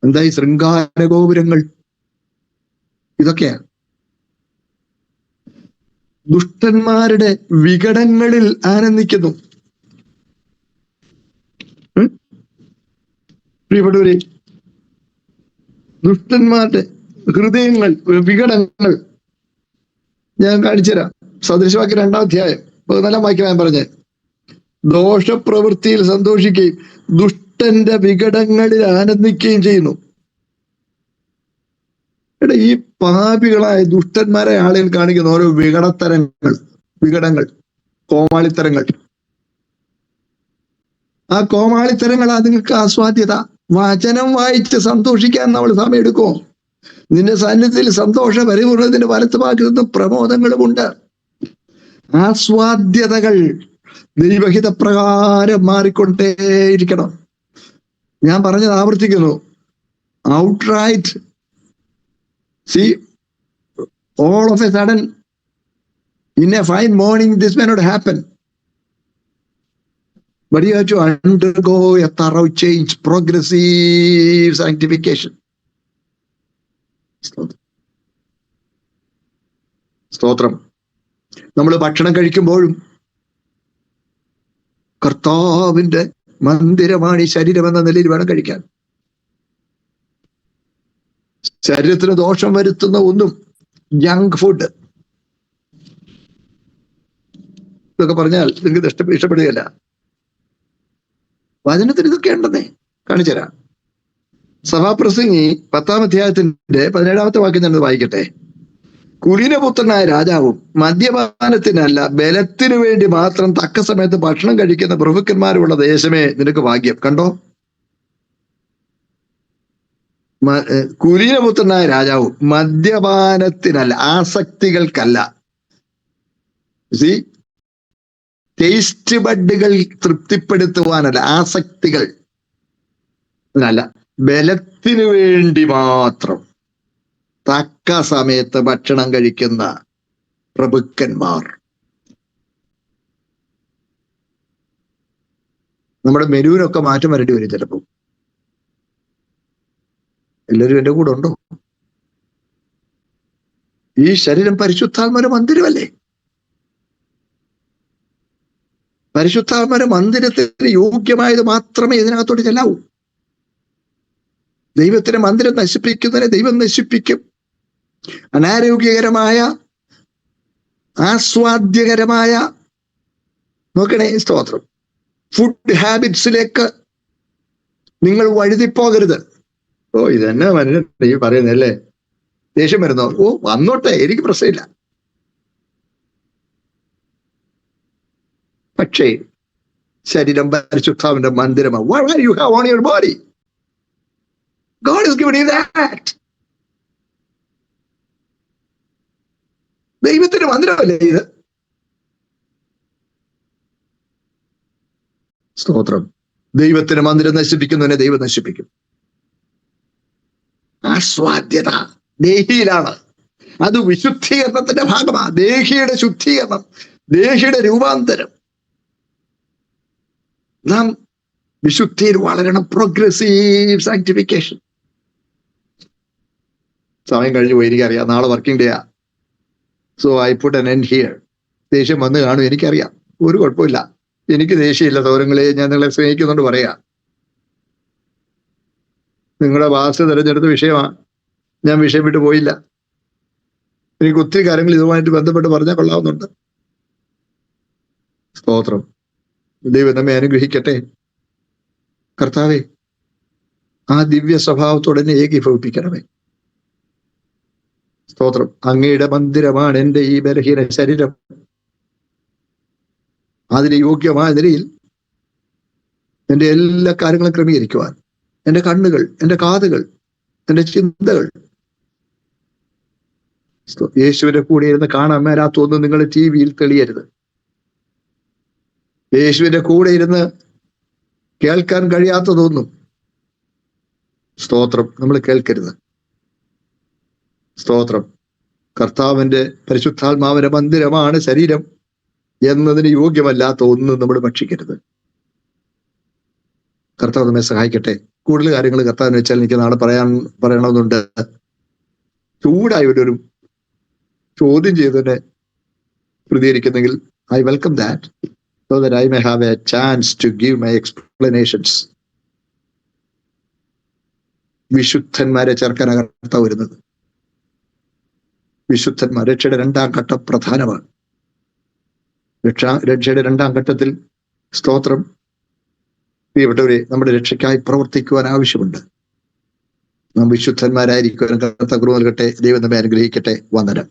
എന്താ ഈ ശൃംഗാര ഗോപുരങ്ങൾ? ഇതൊക്കെയാ ദുഷ്ടന്മാരുടെ വികടങ്ങളിൽ ആനന്ദിക്കുന്നു. പ്രിയപ്പെട്ടവരെ, ദുഷ്ടന്മാരുടെ ഹൃദയങ്ങൾ, വികടങ്ങൾ ഞാൻ കാണിച്ചുതരാം. സദൃശവാക്യം 2-ാം അധ്യായം 14-ാം വാക്യം ഞാൻ പറഞ്ഞ്, ദോഷപ്രവൃത്തിയിൽ സന്തോഷിക്കുകയും ദുഷ്ടന്റെ വികടങ്ങളിൽ ആനന്ദിക്കുകയും ചെയ്യുന്നു. എടാ, ഈ പാപികളായ ദുഷ്ടന്മാരെ ആളുകൾ കാണിക്കുന്ന ഓരോ വികടങ്ങൾ, കോമാളിത്തരങ്ങൾ. ആ കോമാളിത്തരങ്ങളാ നിങ്ങൾക്ക് ആസ്വാദ്യത. വചനം വായിച്ച് സന്തോഷിക്കാൻ നമ്മൾ സമയം എടുക്കുമോ? നിന്റെ സാന്നിധ്യത്തിൽ സന്തോഷ പരിപൂർണത്തിന്റെ വലത്ത് ഭാഗത്ത് പ്രമോദങ്ങളുമുണ്ട്. ആസ്വാദ്യതകൾ ദൈവഹിതപ്രകാരം മാറിക്കൊണ്ടേയിരിക്കണം. ഞാൻ പറഞ്ഞത് ആവർത്തിക്കുന്നു. Outright C all of a sudden in a fine morning this may not happen, but you have to undergo a thorough change, progressive sanctification. സ്തോത്രം. നമ്മൾ ഭക്ഷണം കഴിക്കുമ്പോഴും കർത്താവിന്റെ മന്ദിരമാണ് ഈ ശരീരം എന്ന നിലയിൽ വേണം കഴിക്കാൻ. ശരീരത്തിന് ദോഷം വരുത്തുന്ന ഒന്നും ജങ്ക് ഫുഡ് ഇതൊക്കെ പറഞ്ഞാൽ നിങ്ങൾക്ക് ഇഷ്ടപ്പെടുകയല്ല. വചനത്തിന് ഇതൊക്കെ ഉണ്ടെന്നേ കാണിച്ചു തരാം. സഭാപ്രസംഗി 10-ാം അധ്യായത്തിന്റെ 17-ാമത്തെ വാക്യം ഞാൻ വായിക്കട്ടെ. കുലീനപുത്രനായ രാജാവും മദ്യപാനത്തിനല്ല ബലത്തിനു വേണ്ടി മാത്രം തക്ക സമയത്ത് ഭക്ഷണം കഴിക്കുന്ന പ്രഭുക്കന്മാരുള്ള ദേശമേ നിനക്ക് ഭാഗ്യം. കണ്ടോ, കുലീനപുത്രനായ രാജാവും മദ്യപാനത്തിനല്ല, ആസക്തികൾക്കല്ല, ടേസ്റ്റ് ബഡുകൾ തൃപ്തിപ്പെടുത്തുവാനല്ല, ആസക്തികൾ അല്ല, ബലത്തിനു വേണ്ടി മാത്രം തക്ക സമയത്ത് ഭക്ഷണം കഴിക്കുന്ന പ്രഭുക്കന്മാർ. നമ്മുടെ മെനുവിനൊക്കെ മാറ്റം വരേണ്ടി വരും ചിലപ്പോൾ. എല്ലാവരും എന്റെ കൂടെ ഉണ്ടോ? ഈ ശരീരം പരിശുദ്ധാത്മാവിന്റെ മന്ദിരമല്ലേ? പരിശുദ്ധാത്മാവിന്റെ മന്ദിരത്തിന് യോഗ്യമായത് മാത്രമേ ഇതിനകത്തോട്ട് ചെല്ലാവൂ. ദൈവത്തിന്റെ മന്ദിരം നശിപ്പിക്കുന്നതിനെ ദൈവം നശിപ്പിക്കും. അനാരോഗ്യകരമായ, ആസ്വാദ്യകരമായ, നോക്കണേ സ്തോത്രം, ഫുഡ് ഹാബിറ്റ്സിലേക്ക് നിങ്ങൾ വഴുതിപ്പോകരുത്. ഓ, ഇതെന്നാ മനുഷ്യൻ ഈ പറയുന്നല്ലേ, ദേഷ്യം വരുന്നോ? ഓ, വന്നോട്ടെ, എനിക്ക് പ്രശ്നമില്ല. പക്ഷേ ശരീരം പരിശുദ്ധാവിന്റെ മന്ദിരമാണ്. What you have on your body? God has given you that. ദൈവത്തിന്റെ മന്ദിരമല്ലേ ഇത്? സ്തോത്രം. ദൈവത്തിന്റെ മന്ദിരം നശിപ്പിക്കുന്നതിനെ ദൈവം നശിപ്പിക്കും. ആസ്വാദ്യത ദേഹിയിലാണ്. അത് വിശുദ്ധീകരണത്തിന്റെ ഭാഗമാണ്. ദേഹിയുടെ ശുദ്ധീകരണം, ദേഹിയുടെ രൂപാന്തരം. നാം വിശുദ്ധിയിൽ വളരണം. Progressive sanctification. സമയം കഴിഞ്ഞു പോയി, എനിക്കറിയാം. നാളെ വർക്കിംഗ് ഡേ ആ. So I put an end here. ദേഷ്യം വന്ന് കാണും, എനിക്കറിയാം. ഒരു കുഴപ്പമില്ല, എനിക്ക് ദേഷ്യമില്ല. സൗരങ്ങളെ, ഞാൻ നിങ്ങളെ സ്നേഹിക്കുന്നുണ്ട് പറയാ. നിങ്ങളുടെ വാസ് തിരഞ്ഞെടുത്ത വിഷയമാണ്. ഞാൻ വിഷയം വിട്ടു പോയില്ല. എനിക്ക് ഒത്തിരി കാര്യങ്ങൾ ഇതുമായിട്ട് ബന്ധപ്പെട്ട് പറഞ്ഞാൽ കൊള്ളാവുന്നുണ്ട്. സ്തോത്രം. ദൈവം നമ്മെ അനുഗ്രഹിക്കട്ടെ. കർത്താവേ, ആ ദിവ്യ സ്വഭാവത്തോടെ എന്നെ ഏകീഭവിപ്പിക്കണമേ. സ്തോത്രം. അങ്ങയുടെ മന്ദിരമാണ് എൻ്റെ ഈ ബലഹീന ശരീരം. അതിന് യോഗ്യമായ നിലയിൽ എൻ്റെ എല്ലാ കാര്യങ്ങളും ക്രമീകരിക്കുവാൻ എൻ്റെ കണ്ണുകൾ, എൻ്റെ കാതുകൾ, എൻ്റെ ചിന്തകൾ, യേശുവിന്റെ കൂടെ ഇരുന്ന് കാണാൻ മേലാത്തൊന്നും നിങ്ങൾ TV-യിൽ തെളിയരുത്. യേശുവിന്റെ കൂടെ ഇരുന്ന് കേൾക്കാൻ കഴിയാത്തതൊന്നും, സ്തോത്രം, നമ്മൾ കേൾക്കരുത്. സ്തോത്രം. കർത്താവിന്റെ പരിശുദ്ധാത്മാവിന്റെ മന്ദിരമാണ് ശരീരം എന്നതിന് യോഗ്യമല്ലാത്ത ഒന്നും നമ്മൾ ഭക്ഷിക്കരുത്. കർത്താവ് നമ്മെ സഹായിക്കട്ടെ. കൂടുതൽ കാര്യങ്ങൾ കർത്താവിന് വെച്ചാൽ എനിക്ക് നാളെ പറയണമെന്നുണ്ട്. ചൂടായി ഒരു ചോദ്യം ചെയ്തതിനെ പ്രതികരിക്കുന്നെങ്കിൽ I welcome that, so that I may have a chance to give my explanations. വിശുദ്ധന്മാരെ ചേർക്കാനാണ് കർത്താവ് വരുന്നത്. വിശുദ്ധന്മാർ രക്ഷയുടെ 2-ാം ഘട്ടം പ്രധാനമാണ്. രക്ഷയുടെ 2-ാം ഘട്ടത്തിൽ, സ്തോത്രം, പ്രിയപ്പെട്ടവരെ, നമ്മുടെ രക്ഷയ്ക്കായി പ്രവർത്തിക്കുവാൻ ആവശ്യമുണ്ട്. നാം വിശുദ്ധന്മാരായിരിക്കുവാൻ കർത്താവ് കൃപ നൽകട്ടെ. ദൈവം നമ്മെ അനുഗ്രഹിക്കട്ടെ. വന്ദനം.